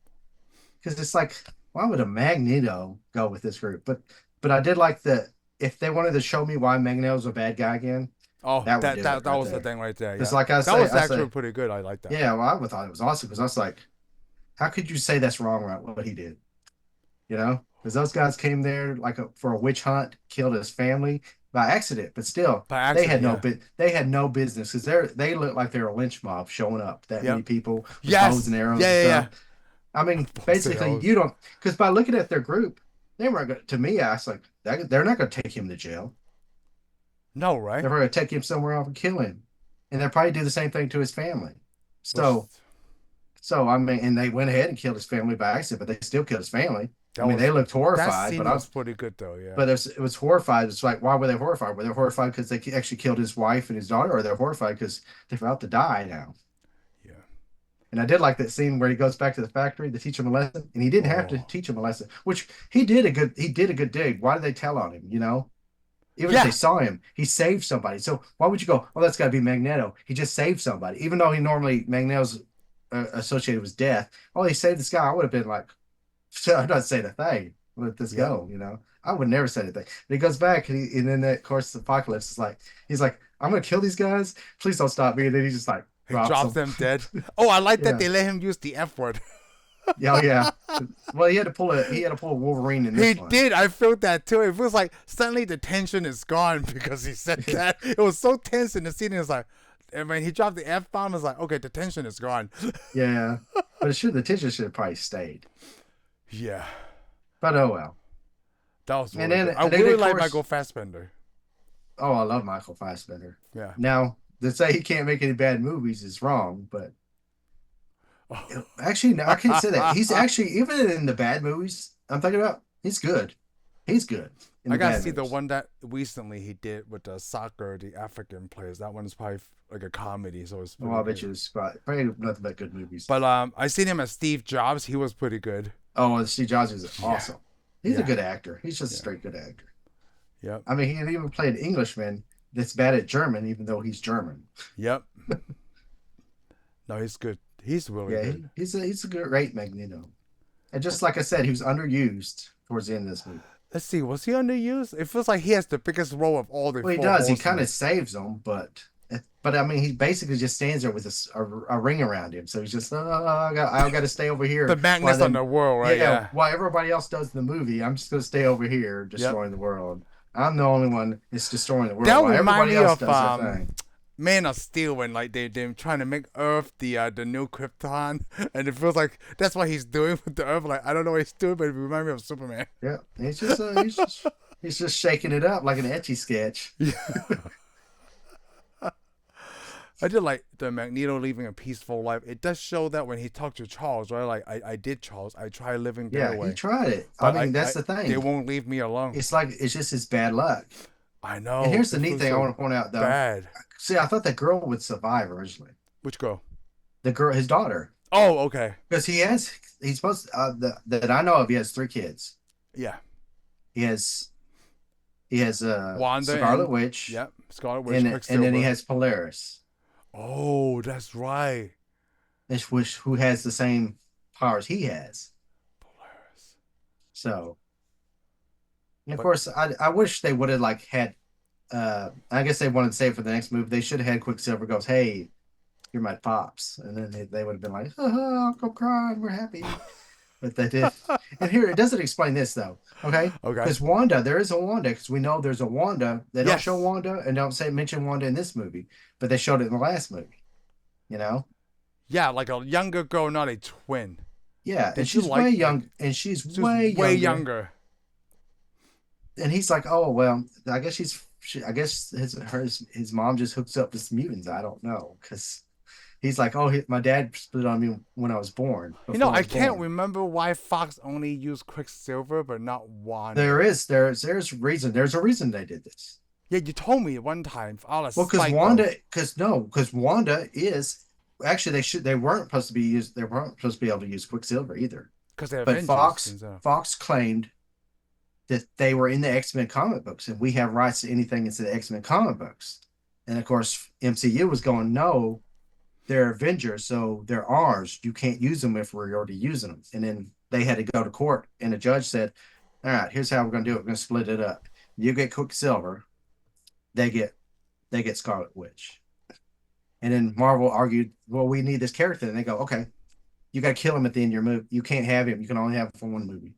because it's like why would a Magneto go with this group? But I did like that if they wanted to show me why Magneto's a bad guy again, Oh, that would that do it that that right was the there. thing right there. Because Yeah, like that was I actually say, pretty good. I like that. yeah, well, I thought it was awesome because I was like, how could you say that's wrong about what he did? You know, because those guys came there like for a witch hunt, killed his family by accident, but still, By accident, yeah. they had no business because they looked like they're a lynch mob showing up. That many Yep. people with bows Yes. and arrows and Yeah, yeah, yeah. stuff. I mean, Both of basically, those. you don't because by looking at their group, they weren't going to me. I was like, they're not going to take him to jail. No, right? They're going to take him somewhere else and kill him, and they'll probably do the same thing to his family. Which So I mean, and they went ahead and killed his family by accident, but they still killed his family. I that mean, was they looked that horrified, scene was pretty good though. Yeah. it was horrified. It's like, why were they horrified? Were they horrified because they actually killed his wife and his daughter, or they're horrified because they're about to die now? Yeah. And I did like that scene where he goes back to the factory to teach him a lesson, and he didn't have to Oh. teach him a lesson, which he did a good dig. Why did they tell on him? You know, even if they Yeah. saw him, he saved somebody. So why would you go? Oh, that's got to be Magneto. He just saved somebody, even though he normally Magneto's associated with death. Oh, he saved this guy. I would have been like, I'm not saying a thing. Let this Yep. go. You know, I would never say anything. But he goes back, and then of course, Apocalypse is like, he's like, I'm gonna kill these guys. Please don't stop me. And then he just like He drops drops them. them dead. Oh, I like that Yeah, they let him use the F word. yeah, oh, yeah. Well, he had to pull a Wolverine in He this one. did. I felt that too. It feels like suddenly the tension is gone because he said that. It was so tense in the scene. It's like, and when he dropped the F bomb, it's like, okay, the tension is gone. Yeah, but the tension should have probably stayed. Yeah, But oh well. that was And really good. I then really of like course, Michael Fassbender. oh, I love Michael Fassbender. Yeah. Now to say he can't make any bad movies is wrong, but Oh. actually, no, I can't say that. He's actually even in the bad movies I'm thinking about. He's good. He's good. in I the gotta bad see the movies. one that recently he did with the soccer, the African players. That one's probably like a comedy, so it's Oh, pretty I bet good. you it's probably nothing but good movies. But I seen him as Steve Jobs. He was pretty good. Oh, and Steve Jobs is Yeah, awesome. He's a yeah, good actor. He's just a yeah, straight good actor. yep, I mean, he even played an Englishman that's bad at German, even though he's German. yep. No, he's good. He's really Yeah, good. he's a great Magneto. And just like I said, he was underused towards the end of this movie. Let's see, was he underused? It feels like he has the biggest role of all the Well, he four does. He kind horsemen. of saves them, but I mean, he basically just stands there with a ring around him. So he's just, I got to stay over The here while magnets on them, the world, right? yeah, Yeah. while everybody else does the movie. I'm just gonna stay over here Yep. destroying the world. I'm the only one that's destroying the world That while remind everybody me else of does their thing. Man of Steel when like they're trying to make Earth the new Krypton, and it feels like that's what he's doing with the Earth. Like I don't know what he's doing, but it reminds me of Superman. Yeah, he's just shaking it up like an etchy sketch. I did like the Magneto leaving a peaceful life. It does show that when he talked to Charles, right? Like I did Charles. I tried living their Yeah, he way, tried it. I but mean, that's I the they thing. won't leave me alone. It's like it's just his bad luck. I And know here's the it neat feels thing I so want to point out, though. bad. See, I thought that girl would survive originally. Which girl? The girl, his daughter, Oh, okay. because he's supposed that I know of. He has three kids. Yeah, He has he has Wanda Scarlet and Witch, yep, Scarlet Witch, and then he Quicksilver. has Polaris, Oh, that's right. which who has the same powers he has. Polaris. So, and of But course, I wish they would have like had. I guess they wanted to save it for the next movie. They should have had Quicksilver goes, "Hey, you're my pops," and then they would have been like, "Oh, Uncle crying, we're happy." But they did. And here it doesn't explain this though. Okay, okay. because Wanda, there is a Wanda because we know there's a Wanda. They don't show Yes. Wanda and don't say mention Wanda in this movie, but they showed it in the last movie. You know, Yeah, like a younger girl, not a twin. yeah, and Did you she's way like young, and she's she was way way younger. younger. And he's like, "Oh well, I guess I guess his mom just hooks up with mutants. I don't know because." He's like, oh, my dad split on me when I was born. You know, Before I I was can't born. remember why Fox only used Quicksilver but not Wanda. There's reason. There's a reason they did this. Yeah, you told me one time out of Well, spite though. because Wanda is actually they weren't supposed to be used. They weren't supposed to be able to use Quicksilver either. Because they're But Avengers. And so. Fox claimed that they were in the X-Men comic books, and we have rights to anything that's in the X-Men comic books. And of course, MCU was going, no, they're Avengers, so they're ours. You can't use them if we're already using them. And then they had to go to court, and the judge said, all right, here's how we're going to do it. We're going to split it up. You get Quicksilver, they get Scarlet Witch. And then Marvel argued, well, we need this character. And they go, okay, you got to kill him at the end of your movie. You can't have him. You can only have him for one movie.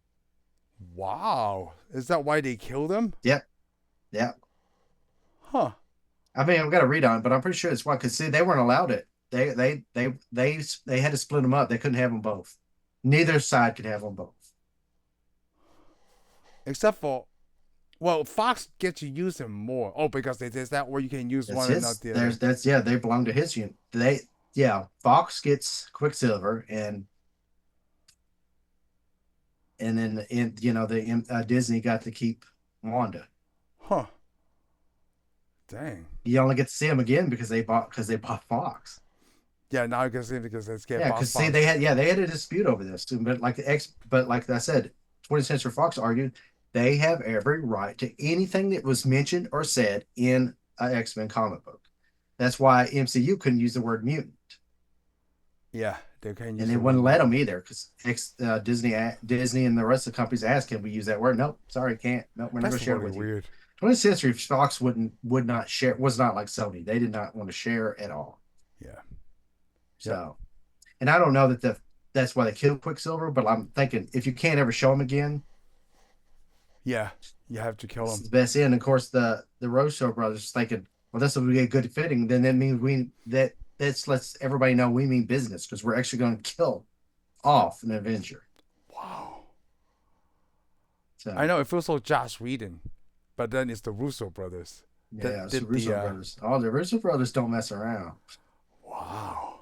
Wow. Is that why they killed him? Yep. Yep. Huh. I mean, I've got to read on it, but I'm pretty sure it's why. Because see, they weren't allowed it. They had to split them up. They couldn't have them both. Neither side could have them both. Except for, well, Fox gets to use him more. Oh, because it is that where you can use That's one and not his. the other. That's yeah. They belong to his unit. Fox gets Quicksilver, and then Disney got to keep Wanda. Huh. Dang. You only get to see him again because they bought Fox. Yeah, now I can see because it's get Yeah, Bob because see, Fox. they had a dispute over this, but like I said, 20th Century Fox argued they have every right to anything that was mentioned or said in an X-Men comic book. That's why MCU couldn't use the word mutant, Yeah, they can use and they the wouldn't word. let them either because Disney and the rest of the companies asked, "Can we use that word?" Nope, sorry, can't. Nope, we're not going That's to share it really with you. weird. 20th Century Fox would not share. Was not like Sony. They did not want to share at all. Yeah. Yep. So, and I don't know that's why they killed Quicksilver, but I'm thinking if you can't ever show him again, Yeah, you have to kill it's him. the best end. Of course, the Rosso brothers thinking, well, this will be a good fitting. Then that means that lets everybody know we mean business because we're actually going to kill off an Avenger. Wow. So I know it feels so Josh Whedon, but then it's the Russo brothers that yeah, it's the did Russo brothers. Oh, the Russo brothers don't mess around. Wow.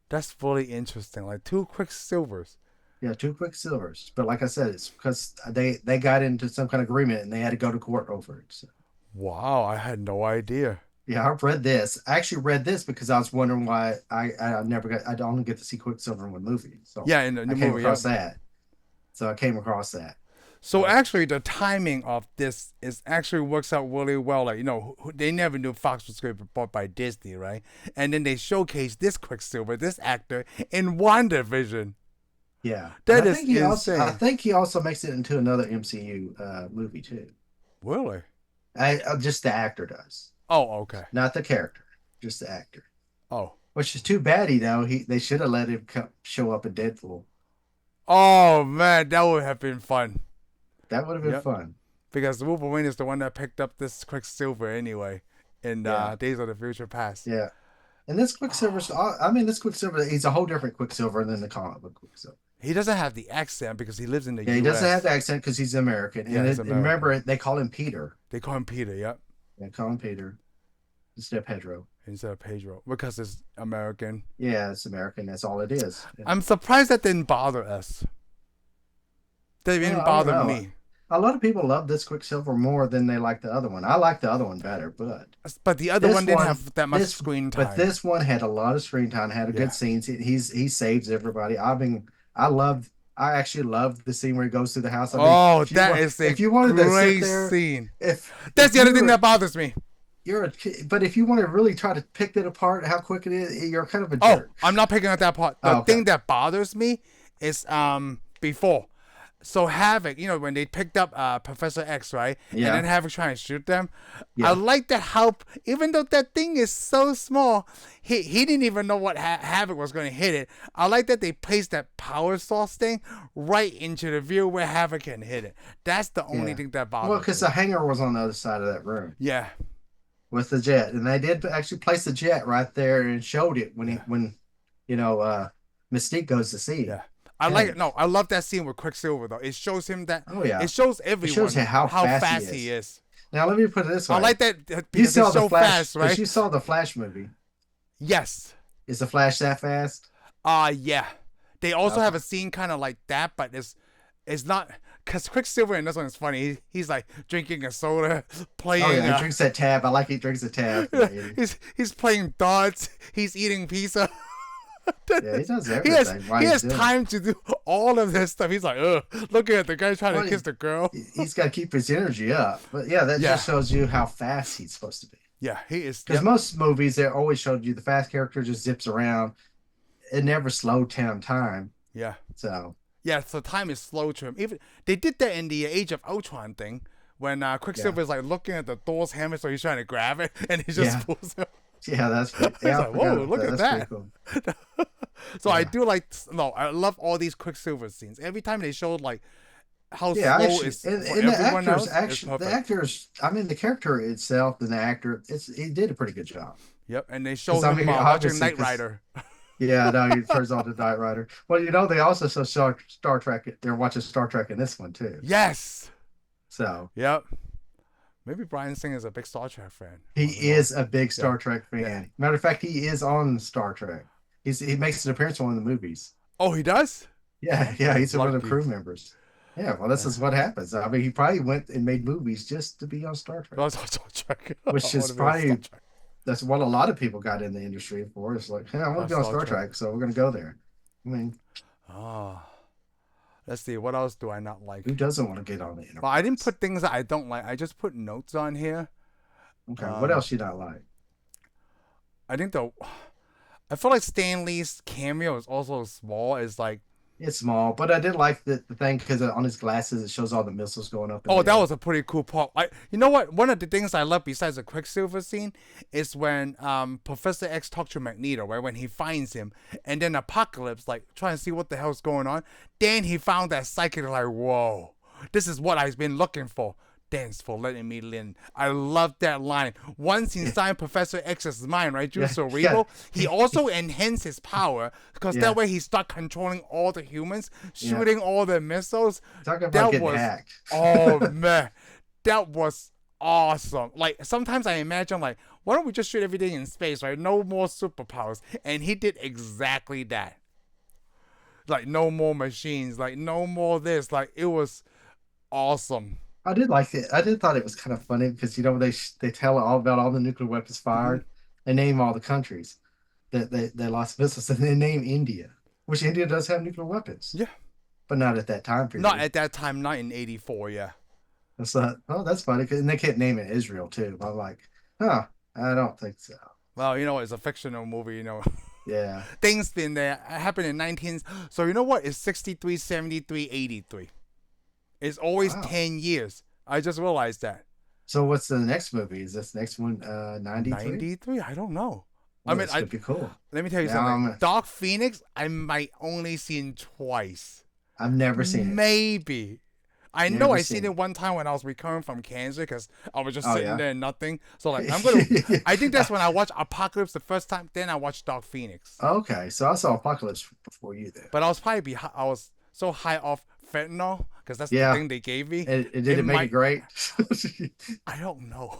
That's really interesting. Like two Quicksilvers. Yeah, two Quicksilvers. But like I said, it's because they got into some kind of agreement and they had to go to court over it. So, Wow, I had no idea. yeah, I've read this. I actually read this because I was wondering why I never got I only get to see Quicksilver in one movie. So Yeah, in the I new came movie. Yep. across that. So I came across that. So So actually, the timing of this is actually works out really well. Like they never knew Fox was going to be bought by Disney, right? And then they showcased this Quicksilver, this actor, in WandaVision. yeah, and That is I insane. think he also makes it into another MCU movie too. Really? Just the actor does, Oh, okay. not the character, just the actor. Oh, Which is too bad, they should have let him show up in Deadpool. oh man, that would have been fun. That would have been Yep. fun. Because Wolverine is the one that picked up this Quicksilver anyway in Yeah, Days of the Future Past. yeah. And this Quicksilver, I mean, this Quicksilver, he's a whole different Quicksilver than the comic book Quicksilver. He doesn't have the accent because he lives in the Yeah, he doesn't have U.S. the accent because he's American. Yeah, he's And American. remember, they call him Peter. They call him Peter. Yep. They call him Peter instead of Pedro. Instead of Pedro because it's American. Yeah, it's American. That's all it is. Yeah. I'm surprised that didn't bother us. That Well, didn't I don't bother know. me. A lot of people love this Quicksilver more than they like the other one. I like the other one better, but But the other this one didn't one, have that much screen but time. this one had a lot of screen time, had a Yeah. good scenes. He saves everybody. I loved, I actually loved the scene where he goes through the house. I mean, Oh, that is a if you wanted to sit great there, scene. That's if the other you thing were that bothers me. you're a kid, but if you want to really try to pick it apart, how quick it is, you're kind of a Oh, jerk. I'm not picking up that part. The Oh, okay. thing that bothers me is before. So Havoc, when they picked up Professor X, right? Yeah. And then Havoc trying to shoot them. Yeah. I like that how, even though that thing is so small, he didn't even know what Havoc was going to hit it. I like that they placed that power source thing right into the view where Havoc can hit it. That's the only Yeah. thing that bothers Well, because me. the hangar was on the other side of that room Yeah. with the jet, and they did actually place the jet right there and showed it when Yeah. Mystique goes to see Yeah. it. I like it. Hey. No, I love that scene with Quicksilver though. It shows him that. Oh yeah, It shows it everyone shows how fast he is. Now let me put it this way: I like that you because saw it's the so Flash fast, because right? you saw the Flash movie. Yes. Is the Flash that fast? Yeah. They also Okay. have a scene kind of like that, but it's not because Quicksilver in this one is funny. He's like drinking a soda, playing. Oh yeah, he drinks that tab. I like he drinks a tab. Yeah, he's playing darts. He's eating pizza. yeah, he does He everything. while he he's has doing it. time to do all of this stuff. He's like, looking at the guy trying Well, to kiss the girl. He's got to keep his energy up. But yeah, that Yeah. just shows you how fast he's supposed to be. Yeah, he is. Because Yep. most movies, they always showed you the fast character just zips around. It never slowed down time. Yeah. So Yeah, so time is slow to him. Even they did that in the Age of Ultron thing when Quicksilver is like looking at the Thor's hammer, so he's trying to grab it, and he just Yeah. pulls it. yeah, that's pretty, He's yeah, like, whoa, look at That's that. pretty cool. So I Yeah. do like. No, I love all these Quicksilver scenes. Every time they showed like how Yeah, slow actually, is for and the everyone else, actors it's the perfect. actors. I mean, the character itself and the actor, he did a pretty good job. Yep, and they showed 'Cause, I him mean, watching obviously, Knight 'cause- Rider. Yeah, no, he turns on the Knight Rider. Well, they also show Star Trek. They're watching Star Trek in this one too. Yes. So Yep. Maybe Brian Singer is a big Star Trek fan. he is a big Star Yeah. Trek fan. Yeah. Matter of fact, he is on Star Trek. He makes an appearance in one of the movies. Oh, he does. Yeah, he's one of the Lucky. crew members. Yeah, well, this is what happens. I mean, he probably went and made movies just to be on Star Trek, That's Star Trek. which I is wanna be on probably Star Trek. that's what a lot of people got in the industry for. It's like, hey, I want to be on Star Trek, so we're gonna go there. I mean, Oh. Let's see. What else do I not like? who doesn't want to get on the Well, I didn't Enterprise? put things that I don't like. I just put notes on here. Okay, what else you not like? I think I feel like Stan Lee's cameo is also small. It's like, It's small, but I did like the thing because on his glasses it shows all the missiles going up. in oh, the that air. was a pretty cool part. You know what? One of the things I love besides the Quicksilver scene is when Professor X talks to Magneto, right? When he finds him, and then Apocalypse, like, trying to see what the hell's going on. Then he found that psychic, like, whoa, this is what I've been looking for. Thanks for letting me in. I love that line. Once inside Professor X's mind, right? Through Yeah, Cerebral, yeah. he also enhanced his power because Yeah. that way he start controlling all the humans, Yeah. shooting all the missiles. Talk about that getting was- hacked. Oh man, that was awesome. Like sometimes I imagine like, why don't we just shoot everything in space, right? No more superpowers. And he did exactly that. Like no more machines, like no more this. Like it was awesome. I did like it. I did thought it was kind of funny because they tell all about all the nuclear weapons Hmm. fired. They name all the countries that they lost missiles, and they name India, which India does have nuclear weapons, Yeah. but not at that time Not period. at that time, not in '84. Yeah. It's like, oh, that's funny. And they kept naming Israel too. I'm like, huh, I don't think so. Well, it's a fictional movie. Yeah. Things in there happened in 19. So you know what? It's 63, 73, 83. It's always Wow. 10 years. I just realized that. So what's the next movie? Is this next one 93? 93? I don't know. I Well, mean, this could be cool. let me tell you Now something. Dark Phoenix, I might only seen twice. I've never seen it. Maybe. I know Never I seen seen it it. one time when I was recovering from cancer because I was just Oh sitting yeah. there and nothing. So like I think that's when I watched Apocalypse the first time. Then I watched Dark Phoenix. Okay, so I saw Apocalypse before you then. But I was probably I was so high off fentanyl because that's the Yeah. thing they gave me. Did It it make it might. great? I don't know.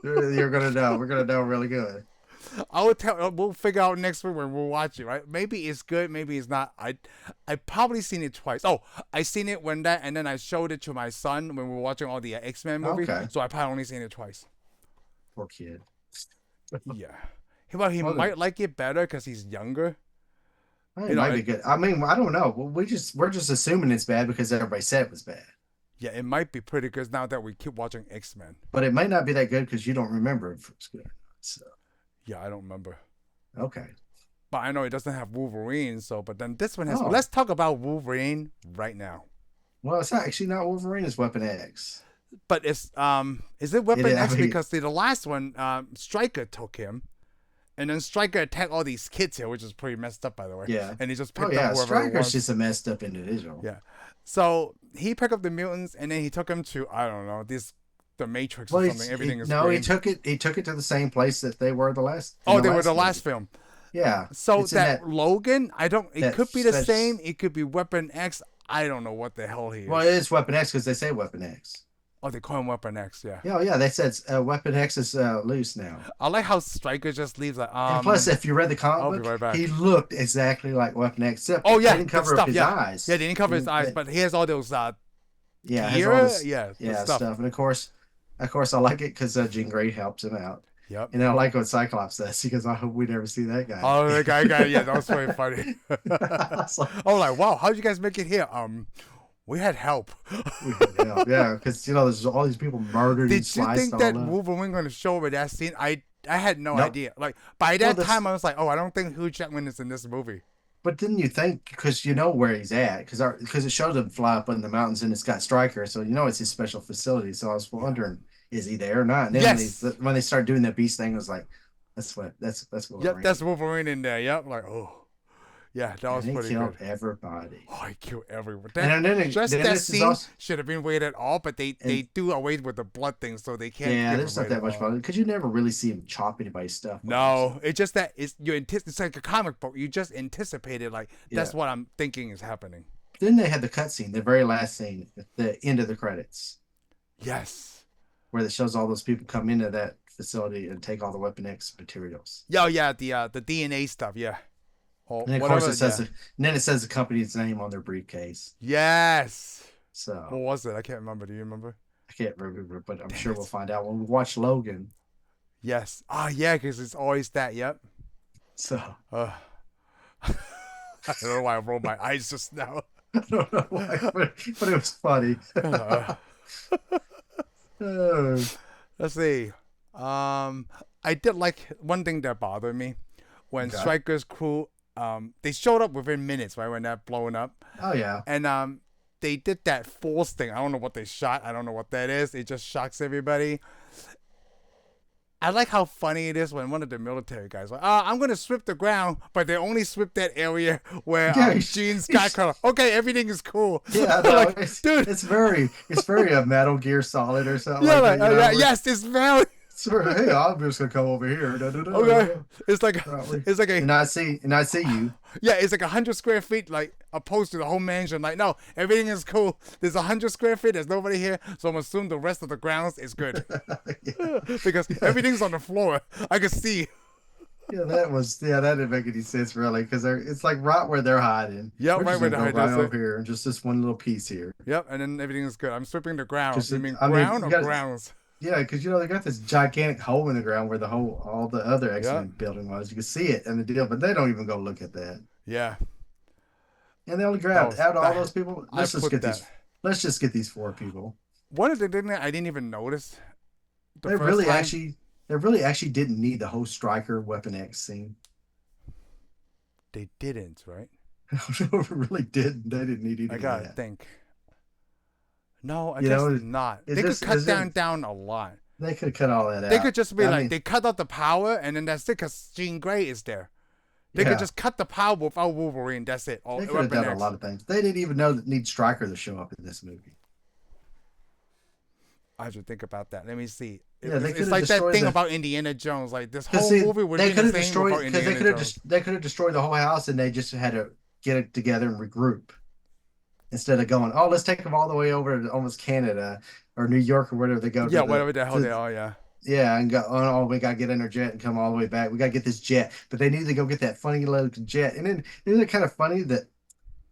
You're gonna know. We're gonna know really good. I will tell. We'll figure out next week when we'll watch it. Right? Maybe it's good. Maybe it's not. I probably seen it twice. Oh, I seen it when that, and then I showed it to my son when we were watching all the X-Men movies. Okay. So I probably only seen it twice. Poor kid. Yeah. Well, he Well, might like it better because he's younger. it might be good. I mean, I don't know. We're just assuming it's bad because everybody said it was bad. Yeah, it might be pretty good now that we keep watching X-Men. But it might not be that good because you don't remember if it's good or not. So Yeah, I don't remember. okay. But I know it doesn't have Wolverine, so but then this one has. Oh. Let's talk about Wolverine right now. Well, it's actually not Wolverine, it's Weapon X. But is it Weapon It, I X mean, because the last one, Stryker took him, and then Stryker attacked all these kids here, which is pretty messed up by the way. yeah. And he just Oh picked yeah, up whoever it Stryker's was. just a messed up individual. Yeah. So he picked up the mutants, and then he took him to I don't know the Matrix Well, or something. Everything is no, green. he took it to the same place that they were the last. Oh, they were the movie. last film. Yeah. So It's in that Logan, I don't. It that could be the special- same. It could be Weapon X. I don't know what the hell he is. Well, it is Weapon X because they say Weapon X. Oh, they call him Weapon X. Yeah. Yeah, yeah, they said Weapon X is loose now. I like how Stryker just leaves like. And plus, if you read the I'll comic be right book, back. he looked exactly like Weapon X. Except Oh yeah, they didn't the cover stuff, up his yeah. eyes. Yeah, they didn't cover his eyes, but he has all those yeah, has gear. all this, Yeah, the yeah, stuff. And of course, I like it because Jean Grey helps him out. Yep. And I like what Cyclops says because I hope we never see that guy. Oh, the guy, yeah, that was very funny. It's like, I was like, wow, how'd you guys make it here? We had help. yeah, because there's all these people murdered and Did you sliced think all that up. Wolverine going to show up in that scene? I had no Nope. idea. Like by Well, that that's- time, I was like, oh, I don't think Hugh Jackman is in this movie. But didn't you think because you know where he's at because it shows him fly up in the mountains and it's got Stryker, so it's his special facility. So I was wondering, is he there or not? And then Yes. when they started doing that beast thing, it was like, that's Wolverine. Yep, that's Wolverine in there. Yep, like yeah, that was and he pretty killed good. everybody. Oh, he killed everyone. And then Just then that this is scene also, should have been rated R, but they do away with the blood thing, so they can't. yeah, give there's it not that rated much R. fun because you never really see him chop anybody's stuff. No, it's just that it's like a comic book. You just anticipated like that's Yeah. what I'm thinking is happening. Then they had the cutscene, the very last scene, at the end of the credits, Yes. where it shows all those people come into that facility and take all the Weapon X materials. Yeah, the DNA stuff. Yeah. Or And of whatever, course, yeah. and then it says the company's name on their briefcase. Yes. So What was it? I can't remember. Do you remember? I can't remember, but I'm Damn sure it. we'll find out when we watch Logan. Yes. Ah, yeah, because it's always that. Yep. So I don't know why I rolled my eyes just now. I don't know why, but it was funny. Uh, Let's see. I did like one thing that bothered me when Okay. Stryker's crew. They showed up within minutes, right when that blowing up, oh yeah, and they did that force thing. I don't know what they shot. I don't know what that is. It just shocks everybody. I like how funny it is when one of the military guys like, I'm gonna sweep the ground, but they only sweep that area where Yeah, Gene Skycolor. Okay, everything is cool. yeah. No, Like, it's, dude. it's very a Metal Gear Solid or something. Yeah, like that, yeah, yes, it's very It's very, hey, I'm just gonna come over here. Da, da, da, okay. da. It's like Probably. it's like a And I see you. yeah, it's like 100 square feet, like opposed to the whole mansion. Like, no, everything is cool. There's 100 square feet. There's nobody here, so I'm assuming the rest of the grounds is good Yeah. because everything's on the floor. I can see. that didn't make any sense really because it's like right where they're hiding. Yep, We're right just where gonna the go height right is. over here and just this one little piece here. Yep, and then everything is good. I'm sweeping the ground. Just You mean I mean, ground you or got grounds? yeah, because they got this gigantic hole in the ground where the whole all the other Yep, X-Men building was. You can see it in the deal, but they don't even go look at that. yeah. And they only That grabbed was out of all that. those people. I put that. Let's just get these four people. One of the things I didn't even notice the They first really time. actually they really actually didn't need the whole Striker Weapon X scene. They didn't, right? really didn't. They didn't need I any of gotta that. think. No, I You guess know, not. is They could this cut is it? down a lot. They could have cut all that They could out. just be I like, mean, they cut out the power, and then that's it, because Jean Grey is there. They could yeah, just cut the power without Wolverine. That's it. Or they could have Weapon done a X. lot of things. They didn't even know that need Striker to show up in this movie. I have to think about that. Let me see. Yeah, they could It's have like that destroyed thing the. about Indiana Jones. Like this Because whole see, movie would they be could the have same destroyed without because Indiana Jones. they could have destroyed the whole house and they just had to get it together and regroup instead of going, oh, let's take them all the way over to almost Canada or New York or wherever they go Yeah, whatever the hell to they are. Yeah. yeah, and go, oh, we got to get in our jet and come all the way back. We got to get this jet. But they need to go get that funny little jet. And then isn't it kind of funny that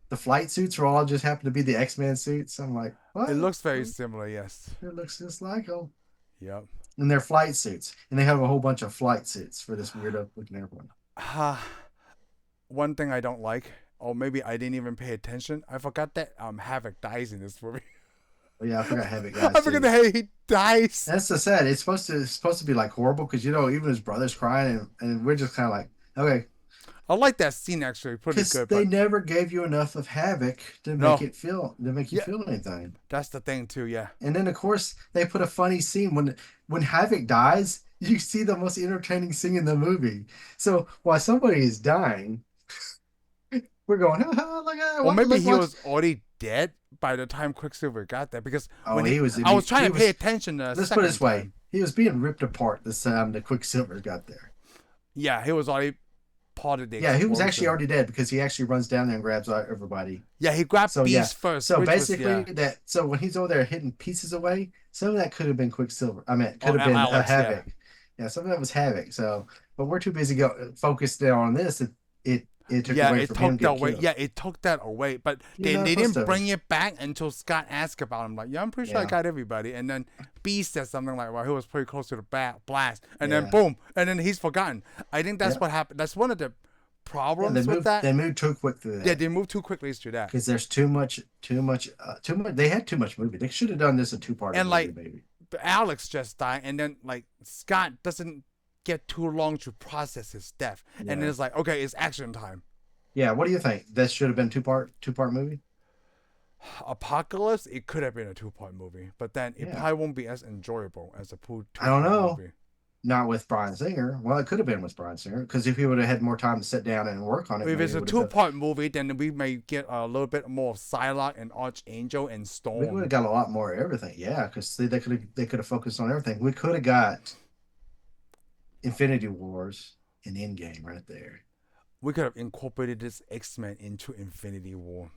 the flight suits are all just happen to be the X-Men suits? I'm like, It what? looks very similar. Yes. It looks just like them. Yep. And they're flight suits. And they have a whole bunch of flight suits for this weirdo looking airplane. One thing I don't like, or maybe I didn't even pay attention. I forgot that Havoc dies in this movie. But yeah, I forgot Havoc I guys forgot too. that he dies. That's so sad. It's supposed to be like horrible because even his brother's crying and we're just kind of like, okay, I like that scene actually, pretty because good. they But never gave you enough of Havoc to no, make you yeah, feel anything. that's the thing too. Yeah. And then of course they put a funny scene when Havoc dies. You see the most entertaining scene in the movie. So while somebody is dying, we're going, ha, ha, look at Or maybe look, he watch. was already dead by the time Quicksilver got there. Because Oh, when he was. I was trying He to pay was. attention the Let's put it second this way: time. he was being ripped apart this time. The Quicksilver got there. Yeah, he was already part of the Yeah, he was actually explosion. already dead because he actually runs down there and grabs everybody. Yeah, he grabbed So yeah, Beast first, so which was basically yeah. so when he's over there hitting pieces away, some of that could have been Quicksilver. I mean, it Oh, could have been Alex, yeah. Havoc. Yeah, some of that was Havoc. So, but we're too busy focused down on this. It took Yeah, away it from him took that getting away. killed. Yeah, it took that away. But You're not they supposed didn't to. bring it back until Scott asked about him. Like, yeah, I'm pretty sure I Yeah, got everybody. And then Beast said something like, well, he was pretty close to the blast. And then yeah, boom, and then he's forgotten. I think that's yeah, what happened. That's one of the yeah. problems with that. They moved too quick through Yeah, that they moved too quickly through that. because there's too much. They had too much movie. They should have done this a two-parter And movie, like maybe. Alex just died, and then like Scott doesn't get too long to process his death, and then Yeah. it's like, okay, it's action time. Yeah, what do you think? This should have been two-part movie? Apocalypse, it could have been a two-part movie, but then it Yeah. probably won't be as enjoyable as a I don't two-part know. movie. Not with Brian Singer. Well, it could have been with Brian Singer because if he would have had more time to sit down and work on it, If maybe it's it a would have been. two-part movie, then we may get a little bit more of Psylocke and Archangel and We would Storm. have got a lot more of everything. Yeah, because they could have focused on everything. We could have got Infinity Wars and Endgame right there. We could have incorporated this X-Men into Infinity War.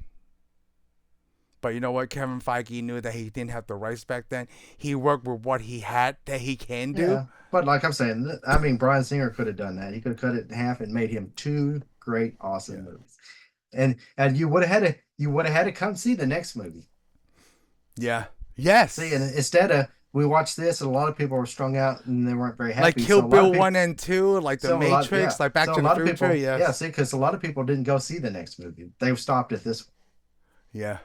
But you know what? Kevin Feige knew that he didn't have the rights back then. He worked with what he had that he can do. Yeah, but like I'm saying, I mean, Brian Singer could have done that. He could have cut it in half and made him two great, awesome Yeah. movies. And you would have had to come see the next movie. Yeah. Yes. See, and instead of we watched this, and a lot of people were strung out and they weren't very Like happy. Kill So a lot Bill of people, 1 and 2, like The so a lot, yeah. Matrix, like Back So to a the lot of Future. people, Yes. yeah, see, because a lot of people didn't go see the next movie. They stopped at this one. Yeah.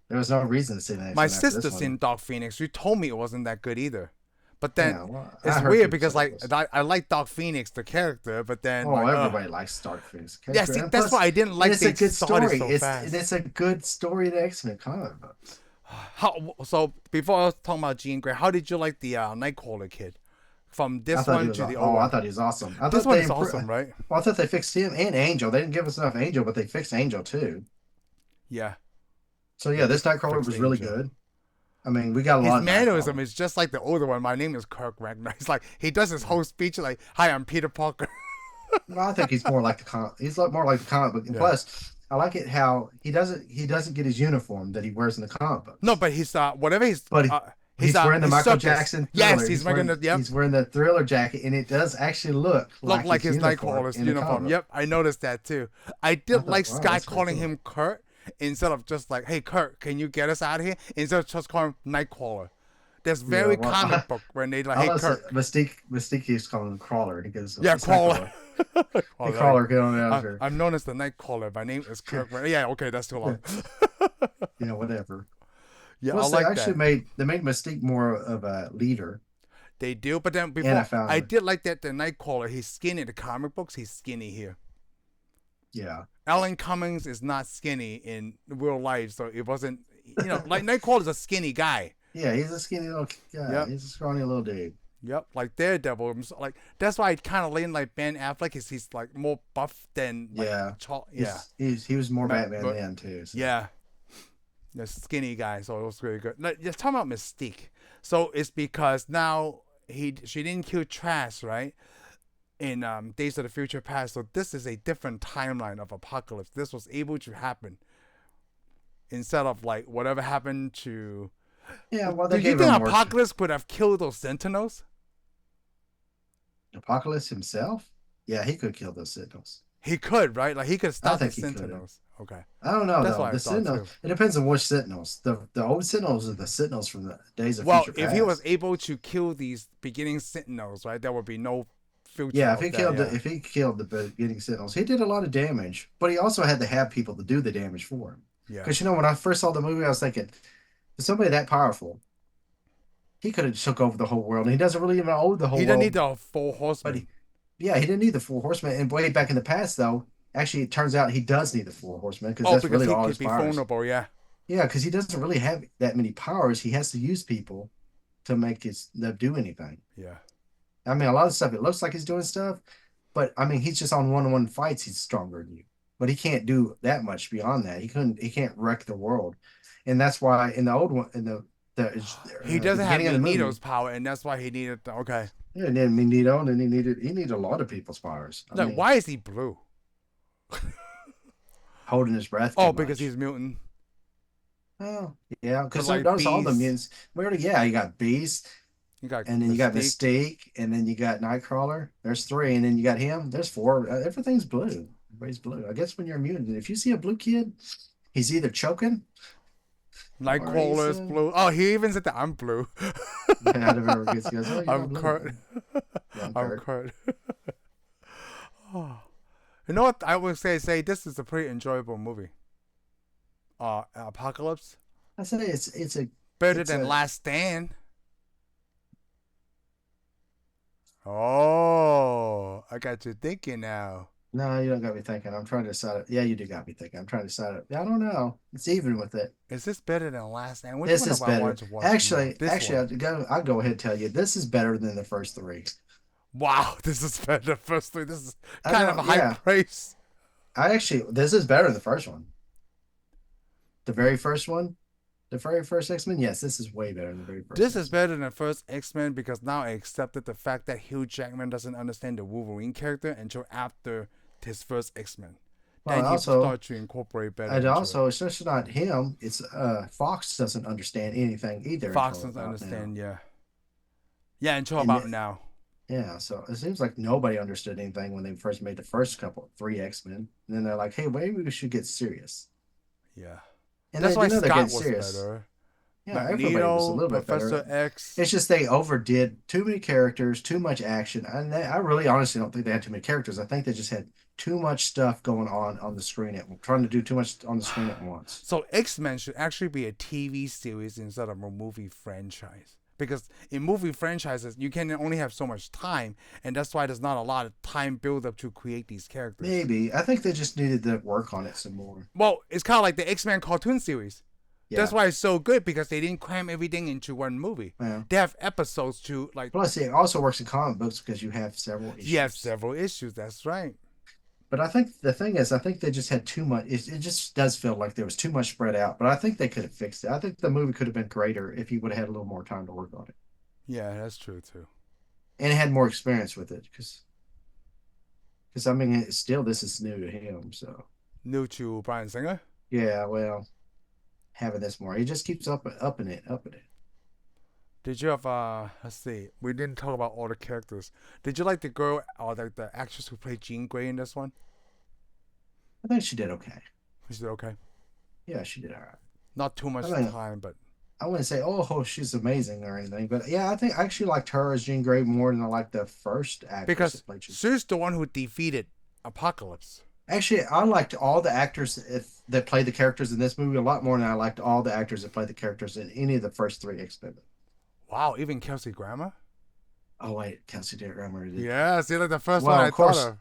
There was no reason to see the next My one after this sister one. seen Dark Phoenix. She told me it wasn't that good either. But then Yeah, well, it's I heard weird people because say it like was. I like Dark Phoenix, the character, but then Oh, like, everybody likes Dark Phoenix yeah, character, see, and that's plus, why I didn't like it's they a good started story. so fast. It's a good story in X-Men comic books. So before I was talking about Jean Grey, how did you like the Nightcrawler kid from I this thought he one was. to the old Oh, I one? thought he was awesome. I This thought one they. is awesome, right? Well, I thought they fixed him and Angel. They didn't give us enough Angel, but they fixed Angel too. Yeah. So yeah, this Nightcrawler Fixed was really Angel. good. I mean, we got a His lot of mannerism Nightcrawler. is just like the older one. My name is Kirk Ragnar. He's like he does his whole speech like, "Hi, I'm Peter Parker." Well, I think he's more like the He's more like the comic book. And Yeah. plus, I like it how he doesn't get his uniform that he wears in the comic No, books. but he's whatever he's But He's He's wearing the his Michael circus. Jackson Yes, Thriller. he's making the yep. He's wearing the Thriller jacket, and it does actually look Look like like his his uniform Nightcrawler's in the uniform. comic. Yep, I noticed that too. I I did like thought, wow, Sky that's very calling cool. him Kurt instead of just like, "Hey Kurt, can you get us out of here?" Instead of just calling him Nightcrawler. That's Yeah, very well, comic book when they like, I "Hey love Kirk." Mystique keeps calling him Crawler. He goes, Yeah, it's Crawler. Nightcrawler. Hey, Crawler. Crawler, get on out here. I'm known as the Nightcrawler. My name is Kirk. Yeah, okay, that's too long. Yeah, whatever. Yeah, I Plus, they like actually that. made Mystique more of a leader, They do, but then and a before I founder. did like that the Nightcrawler. He's skinny in the comic books. He's skinny here. Yeah, Alan Cummings is not skinny in real life, so it wasn't. Like Nightcrawler's a skinny guy. yeah, he's a skinny little guy. Yep. He's a scrawny little dude. Yep, like Daredevil. Like that's why I kind of lean like Ben Affleck. Is he's like more buff than like Yeah, yeah, he was more Batman but then too. So. yeah, the skinny guy. So it was really good. Like, just talking about Mystique. So it's because now she didn't kill Trash, right? In Days of the Future Past. So this is a different timeline of Apocalypse. This was able to happen instead of like whatever happened to. Yeah, well, they Do you gave think him more. Apocalypse could have killed those Sentinels? Apocalypse himself? Yeah, he could kill those Sentinels. He could, right? Like he could I stop the think he could have. Sentinels. Okay, I don't know that's though. what I The thought Sentinels. too. It depends on which Sentinels. The old Sentinels are the Sentinels from the Days of Well, Future if he was Past. able to kill these beginning Sentinels, right, there would be no future Yeah, of that. Yeah, if he killed the beginning Sentinels, he did a lot of damage. But he also had to have people to do the damage for him. yeah. Because when I first saw the movie, I was thinking, for somebody that powerful, he could have took over the whole world. And he doesn't really even own the whole He didn't need world. the four But horsemen. yeah, he didn't need the Four Horsemen. And way back in the past, though, actually, it turns out he does need the Four Horsemen because Oh, that's because really he all could his be powers. vulnerable. Yeah, Yeah, because he doesn't really have that many powers. He has to use people to make his them do anything. yeah. I mean, a lot of stuff it looks like he's doing stuff, but I mean, he's just on one-on-one fights. He's stronger than you, but he can't do that much beyond that. He can't wreck the world, and that's why in the old one, in He the doesn't have beginning of the movie, Magneto's power, and that's why he needed. Okay, yeah, and then Magneto, and then he needed a lot of people's powers. I like mean, why is he blue? holding his breath Oh, too because much. he's mutant. Oh, yeah, But because like notice all the bees, mutants. We already, yeah, you got bees, you got and then you got Mystique. Mystique, and then you got Nightcrawler. There's three, and then you got him. There's four. Everything's blue. Everybody's blue. I guess when you're a mutant, if you see a blue kid, he's either choking or he's Nightcrawler's blue. Oh, he even said that I'm blue. out of ever gets. He goes, oh, you're I'm not blue. Kurt. Yeah, I'm I'm Kurt. Kurt. Oh. You know what I would say this is a pretty enjoyable movie. Apocalypse I say better it's than a Last Stand. Oh, I got you thinking now. no, you don't got me thinking. I'm trying to decide it. Yeah, you do got me thinking. I'm trying to decide it. I don't know. It's even with it. Is this better than Last Stand? Which This one is do I better. want to watch more? Actually, This one. I'll go ahead and tell you this is better than the first three. Wow, this is better than the first three. This is I kind of know, a high yeah. praise. This is better than the first one. The very first one, the very first X-Men. Yes, this is way better than the very first. This is X-Men. better than the first X-Men because now I accepted the fact that Hugh Jackman doesn't understand the Wolverine character until after his first X-Men. Well, Then he also, started to incorporate better and into also, it's just not him. It's Fox doesn't understand anything it. either Fox until doesn't about now. understand, yeah. Yeah, until And about now. yeah, so it seems like nobody understood anything when they first made the first three X-Men, and then they're like, "Hey, maybe we should get serious." Yeah. And That's they why know they're Scott getting was serious. better. Yeah, everybody was a Magneto, little bit Professor better. X. It's just they overdid too many characters, too much action. And I really honestly don't think they had too many characters. I think they just had too much stuff going on the screen trying to do too much on the screen at once. So X-Men should actually be a TV series instead of a movie franchise. Because in movie franchises, you can only have so much time, and that's why there's not a lot of time build up to create these characters. Maybe. I think they just needed to work on it some more. Well, it's kind of like the X-Men cartoon series. Yeah. That's why it's so good because they didn't cram everything into one movie. Yeah. They have episodes to like. Plus, it also works in comic books because you have several issues. You have several issues. That's right. But I think the thing is, I think they just had too much. It just does feel like there was too much spread out. But I think they could have fixed it. I think the movie could have been greater if he would have had a little more time to work on it Yeah, that's true too. and had more experience with it. Because I mean, still this is new to him. So New to Bryan Singer. yeah, well, having this more, he just keeps upping it. Did you have let's see, we didn't talk about all the characters. Did you like the girl or the actress who played Jean Grey in this one? I think she did okay. Is it okay? Yeah, she did all right. Not too I much mean, time, but I wouldn't say, oh, she's amazing or anything, but yeah, I think I actually liked her as Jean Grey more than I liked the first actress because that played Jean. she's the one who defeated Apocalypse. Actually, I liked all the actors that played the characters in this movie a lot more than I liked all the actors that played the characters in any of the first three X-Men. Wow, even Kelsey Grammer? Oh wait, Kelsey Grammer did. Yeah, see, like the first one Well, I thought of.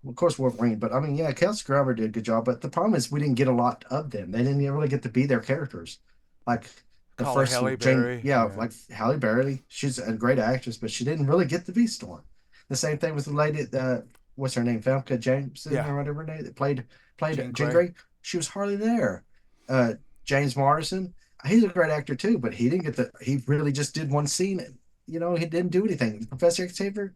of course, Wolverine. But I mean, yeah, Kelsey Grammer did a good job. But the problem is, we didn't get a lot of them. They didn't really get to be their characters. Like the Call her first Halle Jane, Berry. yeah, Yeah. like Halle Berry. She's a great actress, but she didn't really get to be Storm. The same thing with the lady. What's her name? Famke Jameson Yeah. or whatever her name that played Jean Jean Grey. Grey. She was hardly there. James Morrison. He's a great actor too, but he didn't get the. He really just did one scene. He didn't do anything. Professor Xavier,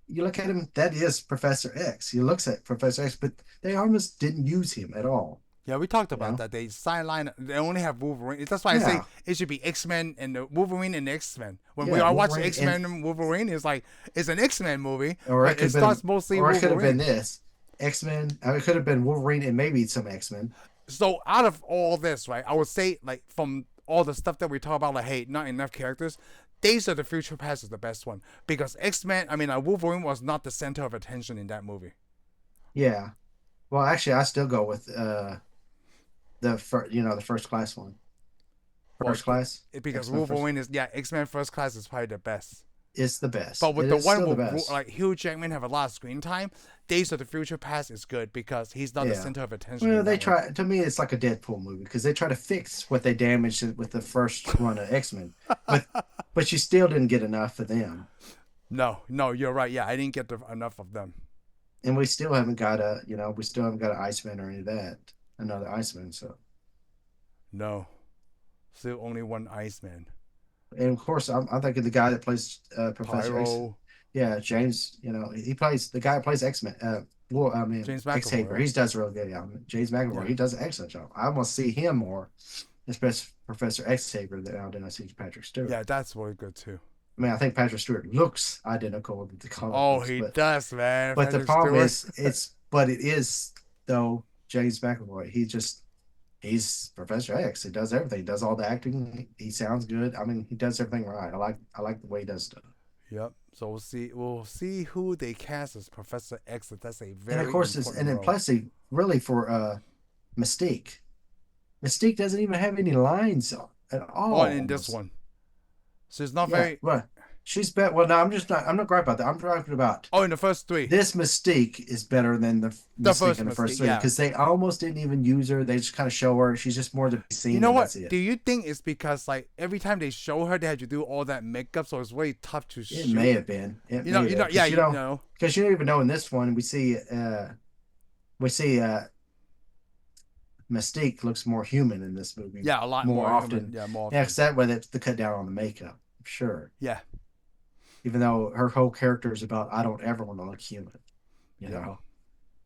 you look at him, that is Professor X. He looks at Professor X, but they almost didn't use him at all. Yeah, we talked You about know? that. They sideline. They only have Wolverine. That's why I say Yeah, it should be X-Men and the Wolverine and the X-Men. When we yeah, are watching Wolverine, and X-Men and Wolverine, it's like it's an X-Men movie, or it but could it have been, starts mostly or it could have been Wolverine. this X-Men. It could have been Wolverine and maybe some X-Men. So out of all this, right, I would say like from all the stuff that we talk about, like hey, not enough characters. Days of the Future Past is the best one because X-Men. I mean, Wolverine was not the center of attention in that movie. Yeah. Well, actually, I still go with the first class one. Well, First class because X-Men first Wolverine is X-Men First Class is probably the best. is the best. But with It the is one still the where best. like Hugh Jackman have a lot of screen time, Days of the Future Past is good because he's not the Yeah. center of attention Well, in they that one. try to me. It's like a Deadpool movie because they try to fix what they damaged with the first run of X-Men, but you still didn't get enough of them, No, you're right. Yeah, I didn't get enough of them. and we still haven't got an Iceman or any of that, another Iceman. So, No, still only one Iceman. and of course, I'm thinking the guy that plays Professor X. Pyro, Yeah, James. He plays the guy that plays X-Men. Well, I mean, James McAvoy, Xavier. right? He does real good. Yeah, James McAvoy. Yeah, He does an excellent job. I want to see him more, especially Professor Xavier than I see Patrick Stewart. yeah, that's really good too. I mean, I think Patrick Stewart looks identical with the comic Oh, books, he but does, man. the Patrick problem Stewart. is it is though James McAvoy. He's Professor X. He does everything. He does all the acting. He sounds good. I mean, he does everything right. I like the way he does stuff. Yep. So we'll see who they cast as Professor X. That's a And of very course, important then role. plus they really for Mystique. Mystique doesn't even have any lines at Oh, all. and in this Almost. one, so it's not Yeah. very. Well, she's better. Well, no, I'm just not. I'm not great about that. I'm talking about Oh, in the first three, this Mystique is better than the the Mystique first in the first mistake, three yeah. because they almost didn't even use her. They just kind of show her. She's just more to be You seen, know and what? that's it. Do you think it's because like every time they show her, they had to do all that makeup, so it's really tough to It shoot. may have been. It You know, may you have know, yeah, because you know, you don't even know in this one we see Mystique looks more human in this movie yeah, a lot more more often. yeah, more Yeah, often. because that way that's the cut down on the makeup, sure. Yeah, Even though her whole character is about I don't ever want to look human, you yeah. know.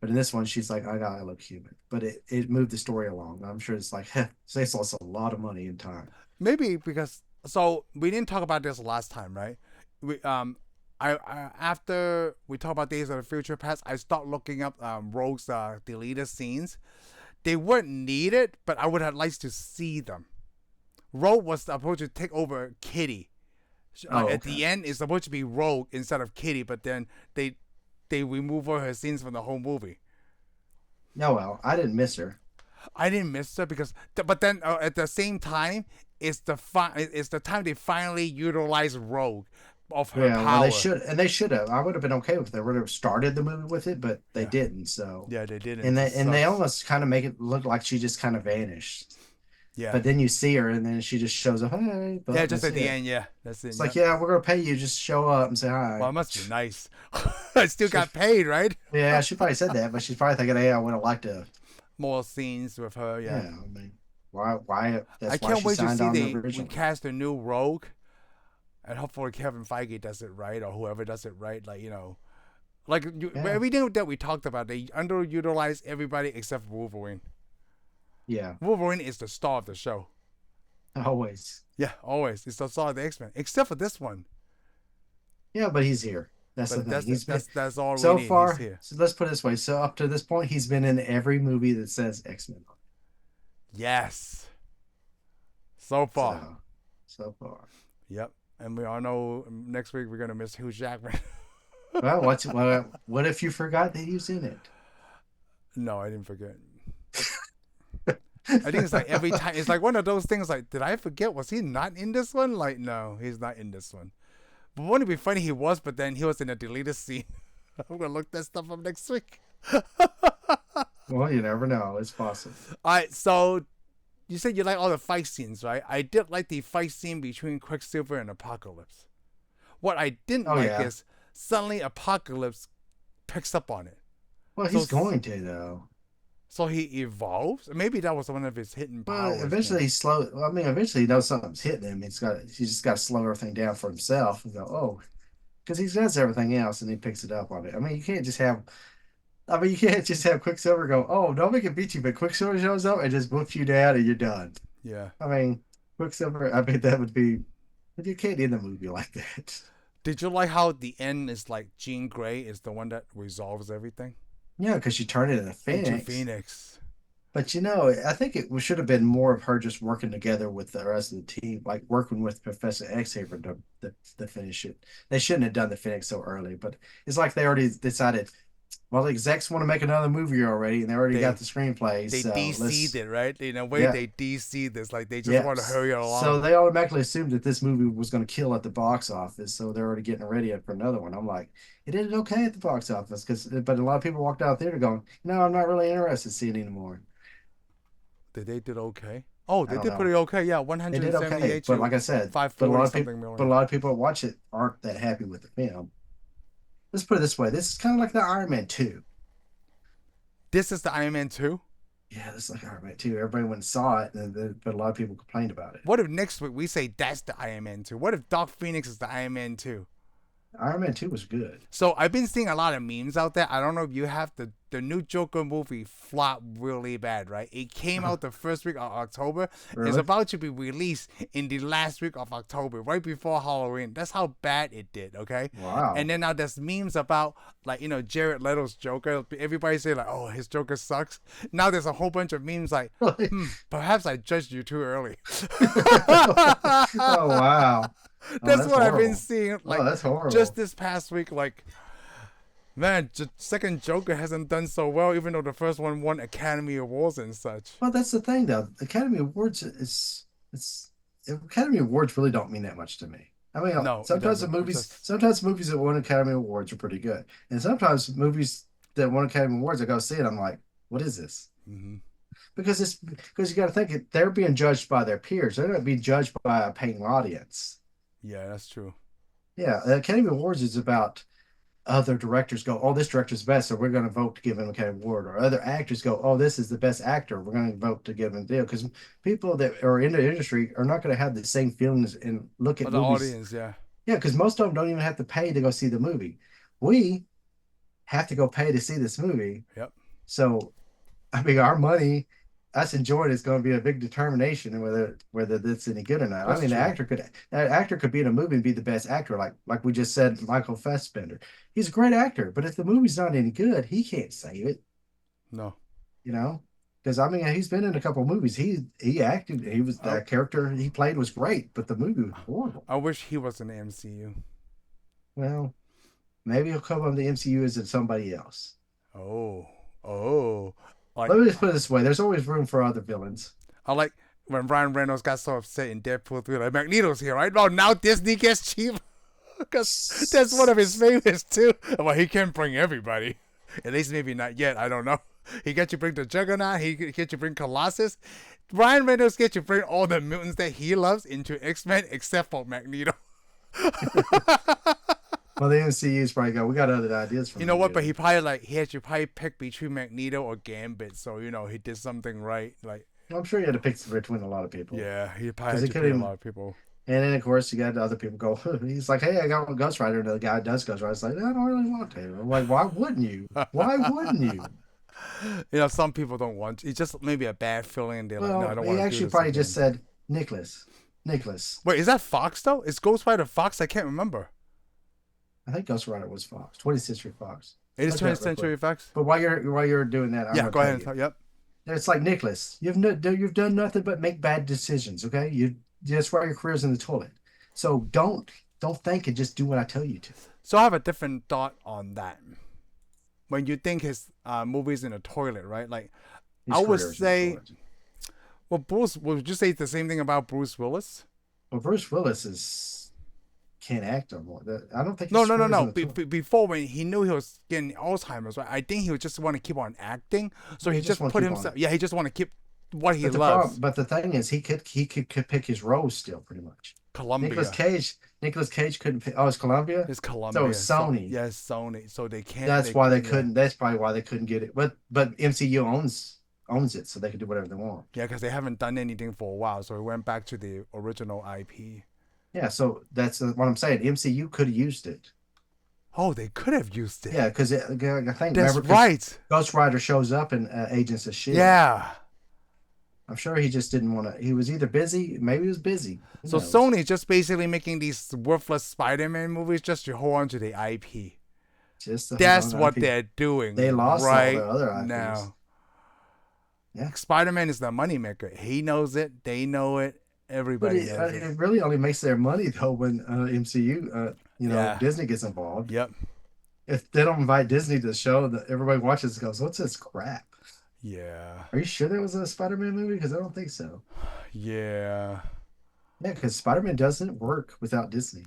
But in this one, she's like, I gotta look human. But it moved the story along. I'm sure it's like they lost a lot of money in time. Maybe because so we didn't talk about this last time, right? We I after we talk about Days of the Future Past, I start looking up Rogue's deleted scenes. They weren't needed, but I would have liked to see them. Rogue was supposed to take over Kitty. Oh, At okay. the end, it's supposed to be Rogue instead of Kitty, but then they remove all her scenes from the whole movie. No, well, I didn't miss her. I didn't miss her because, but then at the same time, it's the time they finally utilize Rogue of her Yeah, well, power. they should have. I would have been okay if they would have started the movie with it, but they Yeah. didn't. So, Yeah, they didn't. and It they sucks. almost kind of make it look like she just kind of vanished. Yeah, But then you see her, and then she just shows up. Hey, but yeah, just that's at the it. end. Yeah, that's it. It's Yeah. like, yeah, we're gonna pay you. Just show up and say hi. Well, it must be nice. I still got paid, right? Yeah, she probably said that, but she's probably thinking, hey, I would have liked to. More scenes with her. Yeah. Yeah, I mean, why? I That's why can't she wait to signed see on they originally. recast a new Rogue, and hopefully Kevin Feige does it right, or whoever does it right. Like like Yeah, everything that we talked about, they underutilize everybody except for Wolverine. yeah, Wolverine is the star of the show. Always. Yeah, always. It's all the X-Men, except for this one. Yeah, but he's here. That's the But thing. that's He's been that's all we so need. He's far. here. So let's put it this way. So up to this point, he's been in every movie that says X-Men. Yes. So far. So, so far. Yep. And we all know next week we're gonna miss Hugh Jackman. What if you forgot that he was in it? No, I didn't forget. I think it's like every time it's like one of those things like, did I forget? Was he not in this one? Like, no, he's not in this one. But wouldn't it be funny he was, but then he was in a deleted scene. I'm gonna look that stuff up next week. Well, you never know. It's possible. Alright, so you said you like all the fight scenes, right? I did like the fight scene between Quicksilver and Apocalypse. What I didn't Oh like yeah. is suddenly Apocalypse picks up on it. Well, So he's going to though. so he evolves. Maybe that was one of his hidden Well, powers. eventually Man. he's slow. Well, I mean, eventually he knows something's hitting him. He's just got to slow everything down for himself and go, oh, because he does everything else and he picks it up on it. I mean, you can't just have. I mean, you can't just have Quicksilver go, oh, nobody can beat you, but Quicksilver shows up and just whoops you down and you're done. Yeah. I mean, Quicksilver. I mean, that would be. But you can't end a movie like that. Did you like how the end is like Jean Grey is the one that resolves everything Yeah, because you turn it into into Phoenix. Phoenix? But I think it should have been more of her just working together with the rest of the team, like working with Professor Xavier to finish it. They shouldn't have done the Phoenix so early, but it's like they already decided, well, the execs want to make another movie already, and they already got They the screenplay, they so DC'd let's, it, right? In a way, yeah, they DC'd this. Like they just yeah. want to hurry it So along. they automatically assumed that this movie was going to kill at the box office, so they're already getting ready for another one. I'm like, it did okay at the box office, but a lot of people walked out there going, no, I'm not really interested in seeing it anymore. Did they did okay? Oh, I they don't did know. pretty okay. Yeah, They did okay, 178 but like to I said, but 540 something a million. lot of people that watch it aren't that happy with the film. Let's put it this way: this is kind of like the Iron Man 2. This is the Iron Man 2. Yeah, this is like Iron Man 2. Everybody went and saw it, but a lot of people complained about it. What if next week we say that's the Iron Man 2? What if Doc Phoenix is the Iron Man 2? Iron Man 2 was good. So I've been seeing a lot of memes out there. I don't know if you have the new Joker movie flopped really bad, right? It came out the first week of October. It's Really? about to be released in the last week of October, right before Halloween. That's how bad it did, okay? And Wow. then now there's memes about like, Jared Leto's Joker. Everybody say like, oh, his Joker sucks. Now there's a whole bunch of memes like, Really? perhaps I judged you too early. Oh wow. Oh, That's that's what I've been horrible. seeing. Oh, Like that's just horrible. this past week, like man, second Joker hasn't done so well, even though the first one won Academy Awards and such. Well, that's the thing, though. Academy Awards is it's Academy Awards really don't mean that much to me. I mean, No, it doesn't. It just sometimes movies that won Academy Awards are pretty good, and sometimes movies that won Academy Awards, I go see it, I'm like, what is this? hmm Because you got to think they're being judged by their peers. They're not being judged by a paying audience. yeah, that's true. Yeah, the Academy Awards is about other directors go, oh, this director's best, so we're going to vote to give him an Academy Award. Or other actors go, oh, this is the best actor, we're going to vote to give him a deal. Because people that are in the industry are not going to have the same feelings and look For at the movies. audience, yeah, Yeah, because most of them don't even have to pay to go see the movie. We have to go pay to see this movie. yep, So, I mean, our money, us enjoying it is going to be a big determination in whether that's any good or not. I that's mean, true. that actor could be in a movie and be the best actor, like we just said, Michael Fassbender. He's a great actor, but if the movie's not any good, he can't save it, No, you know. Because I mean, he's been in a couple of movies. He acted. He was I that character he played was great, but the movie was horrible. I wish he was in the MCU. Well, maybe he'll come on the MCU as somebody else. Oh, oh, like Let me just put it this way: there's always room for other villains. I like when Ryan Reynolds got so upset in Deadpool 3, like Magneto's here, right? Oh, now Disney gets cheap because that's one of his favorites too. Well, he can bring everybody. At least maybe not yet. I don't know. He get you bring the Juggernaut. He get you bring Colossus. Ryan Reynolds get you bring all the mutants that he loves into X-Men except for Magneto. Well, the MCU's probably go. We got other ideas for You know what? But Magneto. he probably he had to probably pick between Magneto or Gambit. So he did something right. Like Well, I'm sure he had to pick between a lot of people yeah, he probably because had he to pick a couldn't. lot of people. And then of course you got other people go. He's like, hey, I got Ghost Rider, and the guy does Ghost Rider. It's like, I don't really want to. I'm like, why wouldn't you? Why wouldn't you? Some people don't want. It's just maybe a bad feeling. They're like, no, I Well, don't he want to do actually this probably just again. said, Nicholas. Nicholas. Wait, is that Fox though? Is Ghost Rider Fox? I can't remember. I think Ghost Rider was Fox. 20th Century Fox. It is Look that 20th real quick. Century Fox. But while you're doing that, I'm Yeah, gonna go tell ahead and you. tell. Yep. It's like Nicholas. You've done nothing but make bad decisions. Okay, that's why your career's in the toilet. So don't think and just do what I tell you to. So I have a different thought on that. When you think his movies in the toilet, right? Like His I would career's in the say, toilet. well, Bruce. Would you say the same thing about Bruce Willis? Well, Bruce Willis is can't act no more. I don't think No, his no, no, career's no. in the toilet. Before when he knew he was getting Alzheimer's, right? I think he would just want to keep on acting. So he just wanna put keep himself. on. Yeah, he just want to keep what he But loves. the thing is, he could pick his roles still pretty much. Nicholas Columbia. Cage, Nicholas Cage couldn't pick. Oh, it's Columbia. It's So Columbia. it's Sony. Yes, Sony. So they can't. That's why they yeah. couldn't. That's probably why they couldn't get it. But MCU owns it, so they can do whatever they want. Yeah, because they haven't done anything for a while, so we went back to the original IP. Yeah, so that's what I'm saying. MCU could have used it. Oh, they could have used it. Yeah, because I think That's remember, 'cause right. Ghost Rider shows up in Agents of Shield. Yeah. I'm sure he just didn't want to. He was either busy, maybe he was busy. Who So knows? Sony is just basically making these worthless Spider-Man movies just to hold on to the IP. Just to hold That's on what IP. they're doing. They lost all right their other IPs. now. Yeah. Spider-Man is the moneymaker. He knows it. They know it. But Everybody knows it. it really only makes their money though when MCU, Yeah. Disney gets involved. Yep. If they don't invite Disney to the show, that everybody watches and goes, "What's this crap?" Yeah. Are you sure there was a Spider-Man movie? Because I don't think so. Yeah. Yeah, because Spider-Man doesn't work without Disney.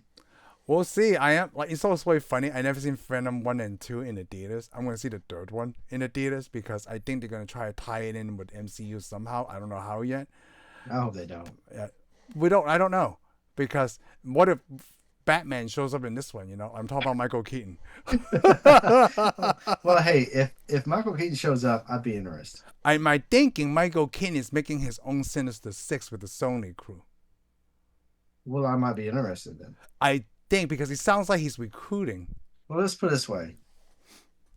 We'll see. I am like it's always really funny. I never seen Venom 1 and 2 in the theaters. I'm gonna see the third one in the theaters because I think they're gonna try to tie it in with MCU somehow. I don't know how yet. I hope they don't. I don't know. Because what if Batman shows up in this one, I'm talking about Michael Keaton. Well, hey, if Michael Keaton shows up, I'd be interested. My thinking Michael Keaton is making his own Sinister Six with the Sony crew. Well, I might be interested then. I think because he sounds like he's recruiting. Well, let's put it this way.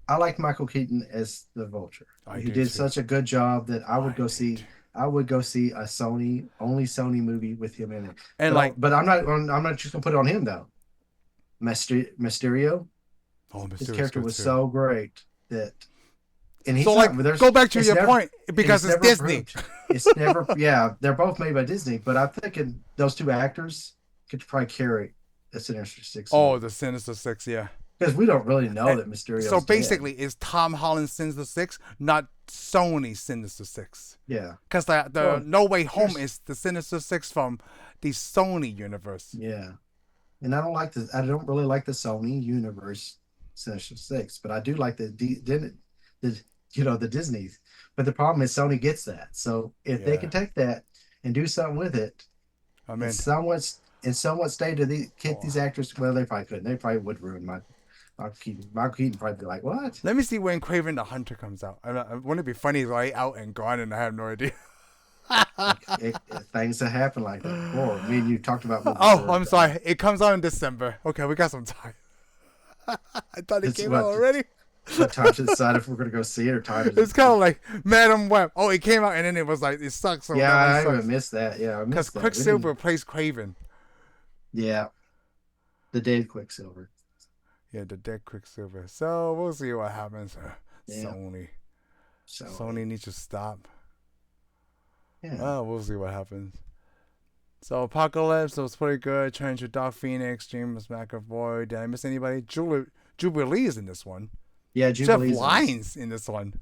I like Michael Keaton as the Vulture. I He do did too. such a good job that I would I go do see. too. I would go see a only Sony movie with him in it. And but I'm not just gonna put it on him though. Mysterio, his character was so great that, and he's so not, like there's, go back to it's your never- point because it's never Disney. proved. It's never, yeah, they're both made by Disney, but I'm thinking those two actors could probably carry a Sinister Six. Oh, the Sinister Six, yeah. Because we don't really know that Mysterio. So basically, it's Tom Holland's Sinister Six, not Sony's Sinister Six. yeah, Because the Well, No Way Home here's- is the Sinister Six from the Sony universe. yeah, and I don't really like the Sony universe Sinister Six, but I do like the Disney. But the problem is Sony gets that. So if they Yeah. can take that and do something with it, I mean, and somewhat stay to get these actors. Well, they probably couldn't. They probably would ruin Michael Keaton. Michael Keaton probably be like, "What?" let me see when Craven the Hunter comes out. Wouldn't it be funny if I out and gone and I have no idea? Things that happen like that. Or me and you talked about. Oh, I'm sorry. It comes out in December. Okay, we got some time. I thought it It's came what- out already. What time to decide if we're gonna go see it or time? It's kind of like Madam Web. Oh, it came out and then it was like it sucks. So Yeah, I sucks. even missed that. Yeah, I Because missed that. Quicksilver plays Craven. Yeah, the dead Quicksilver. Yeah, the dead Quicksilver. So we'll see what happens. Yeah. Sony. So Sony needs to stop. yeah. Oh, we'll see what happens. So Apocalypse was pretty good. Turn to Dark Phoenix, James McAvoy. Did I miss anybody? Jubilee is in this one. Yeah, She have Jubilee's lines in this one,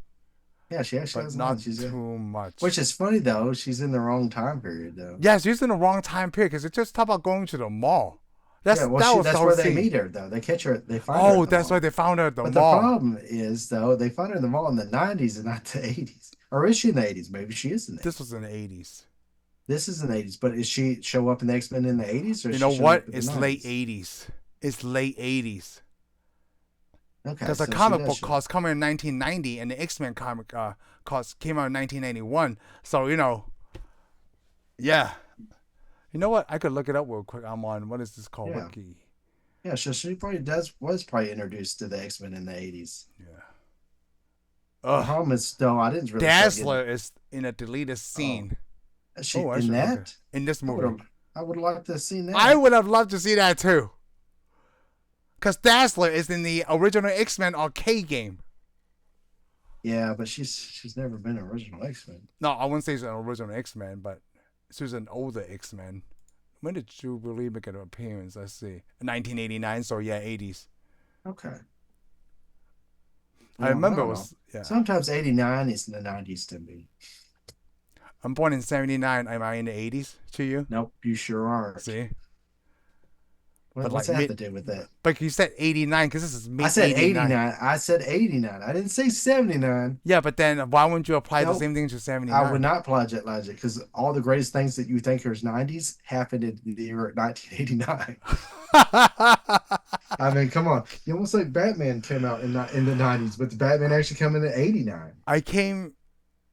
Yeah, she actually but has not lines. too much. Which is funny though. She's in the wrong time period though. Yes, she's in the wrong time period because it just talked about going to the mall. That's Yeah, well, that was that's the whole where they scene. meet her though. They catch her. They find her. Oh, at the that's mall. why they found her at the But mall. the problem is though, they find her in the mall in the '90s and not the '80s. Or is she in the '80s? Maybe she is in the. This was in the 80s. This is in the '80s, but is she show up in the X-Men in the '80s? Or You is know she showing what? up in the It's 90s? late 80s. It's late 80s. Okay, Because so the she comic does book show- cost coming in 1990 and the X-Men comic cost came out in 1981. So, yeah. You know what? I could look it up real quick. I'm on, what is this called? Yeah. Wiki. Yeah, so she probably was probably introduced to the X-Men in the '80s. Yeah. The Ugh. problem is though, I didn't really. start getting- Dazzler is in a deleted scene. She Oh, in actually, okay. that? In this I would movie, have. I would like to have seen I that. would have loved to see that too. Cause Dazzler is in the original X-Men arcade game. Yeah, but she's never been an original X-Men. No, I wouldn't say she's an original X-Men, but she's an older X-Men. When did Jubilee make an appearance? Let's see, 1989. So yeah, 80s. Okay. I Well, I remember it don't know. was yeah. Sometimes 89 is in the 90s to me. I'm born in '79. Am I in the '80s to you? Nope, you sure aren't. See, but What's like that have to mid, do with that? but you said '89 because this is I mid said '89. 89. I said 89. I didn't say 79. Yeah, but then why wouldn't you apply the Nope. same thing to I would '79? not apply Jet Logic because all the greatest things that you think are 90s happened in the year 1989. I mean, come on. You almost like Batman came out in the 90s, but the Batman actually came in at 89. I came.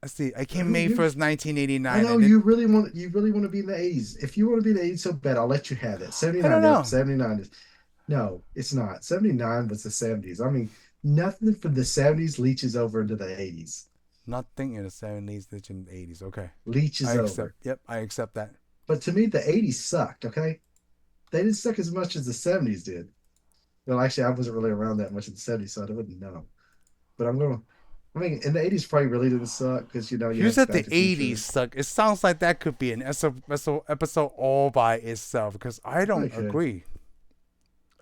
Let's see. I came You, May you, 1st, I 1989, know and it. you really want to be in the 80s. If you want to be in the 80s so bad, I'll let you have it. I don't 79, yep, know. 79 is no, it's not. 79 was the 70s. I mean, nothing from the 70s leaches over into the 80s. Nothing in the '70s, that's in the '80s. Okay, I Leaches accept. over. Yep, I accept that. But to me, the 80s sucked, okay? They didn't suck as much as the 70s did. Well, actually, I wasn't really around that much in the 70s, so I wouldn't know. But I mean, in the 80s probably really didn't suck because, you You had said Back the to the Future. '80s suck. It sounds like that could be an episode all by itself because I Probably don't could. agree.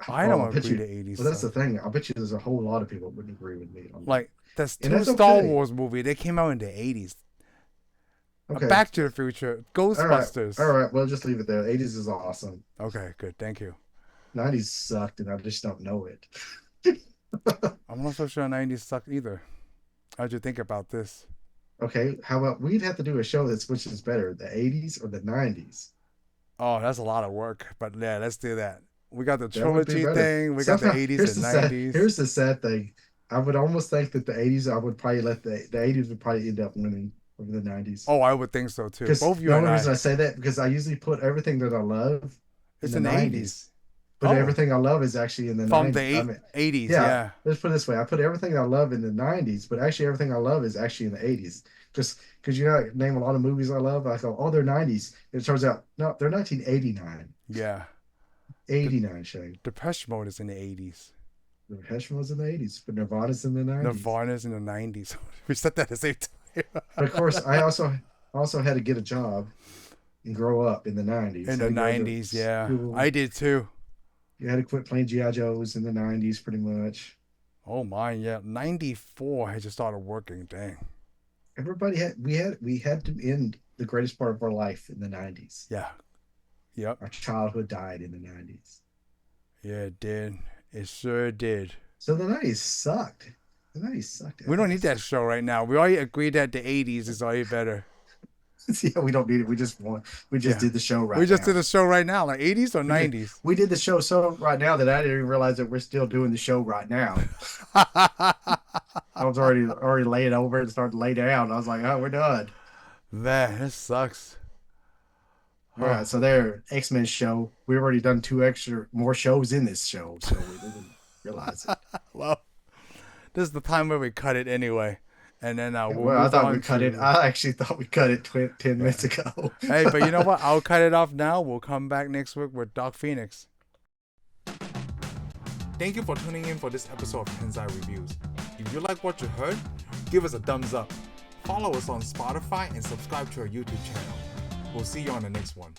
I Oh, I don't bet agree you. the '80s Well, that's suck. the thing. I bet you there's a whole lot of people that wouldn't agree with me on that. Like there's And two that's Star okay. Wars movie. They came out in the '80s. Okay. Back to the Future, All right. All Ghostbusters. right. Well, just leave it there. 80s is awesome. Okay, good. Thank you. 90s sucked, and I just don't know it. I'm not so sure '90s sucked either. How'd you think about this? Okay. How about we'd have to do a show that's which is better, the 80s or the 90s? Oh, that's a lot of work, but yeah, let's do that. We got the That would be trilogy better. thing. We got the Somehow, '80s and '90s. here's the sad thing. I would almost think that the 80s, I would probably let the 80s would probably end up winning over the 90s. Oh, I would think so too. Because Both you the and only reason I. I say that because I usually put everything that I love in It's the in the 90s, '80s. but Oh, everything I love is actually in the from the 90s. I mean, '80s. yeah, Yeah. let's put it this way. I put everything I love in the 90s, but actually everything I love is actually in the 80s. Just because name a lot of movies I love, I go, oh, they're 90s. It turns out, no, they're 1989. Yeah. The 89, Shane. Depeche Mode is in the '80s. Depeche was in the 80s, but Nirvana's in the 90s. Nirvana's in the '90s. We said that at the same But of course, time. I also had to get a job and grow up in the 90s. In Had the to go to '90s, yeah, school. I did too. You had to quit playing GI Joes in the 90s, pretty much. Oh my, yeah. '94 I just started working. Dang. Everybody we had to end the greatest part of our life in the 90s. Yeah. Yep. Our childhood died in the 90s. Yeah, it did. It sure did. So the 90s sucked. The 90s sucked. We don't need that show right now. We already agreed that the '80s is already better. Yeah, we don't need it. We just Yeah. did the show right We just now. did a show right now, like '80s or '90s. We did the show so right now that I didn't even realize that we're still doing the show right now. I was already laying over and started to lay down. I was like, oh, we're done. Man, this sucks. All right, so there, X-Men show. We've already done more shows in this show, so we didn't realize it. Well, this is the time where we cut it anyway, and then we'll Well, I move thought on we cut to- it. I actually thought we cut it 10 minutes ago. Hey, but you know what? I'll cut it off now. We'll come back next week with Doc Phoenix. Thank you for tuning in for this episode of Tensai Reviews. If you like what you heard, give us a thumbs up. Follow us on Spotify and subscribe to our YouTube channel. We'll see you on the next one.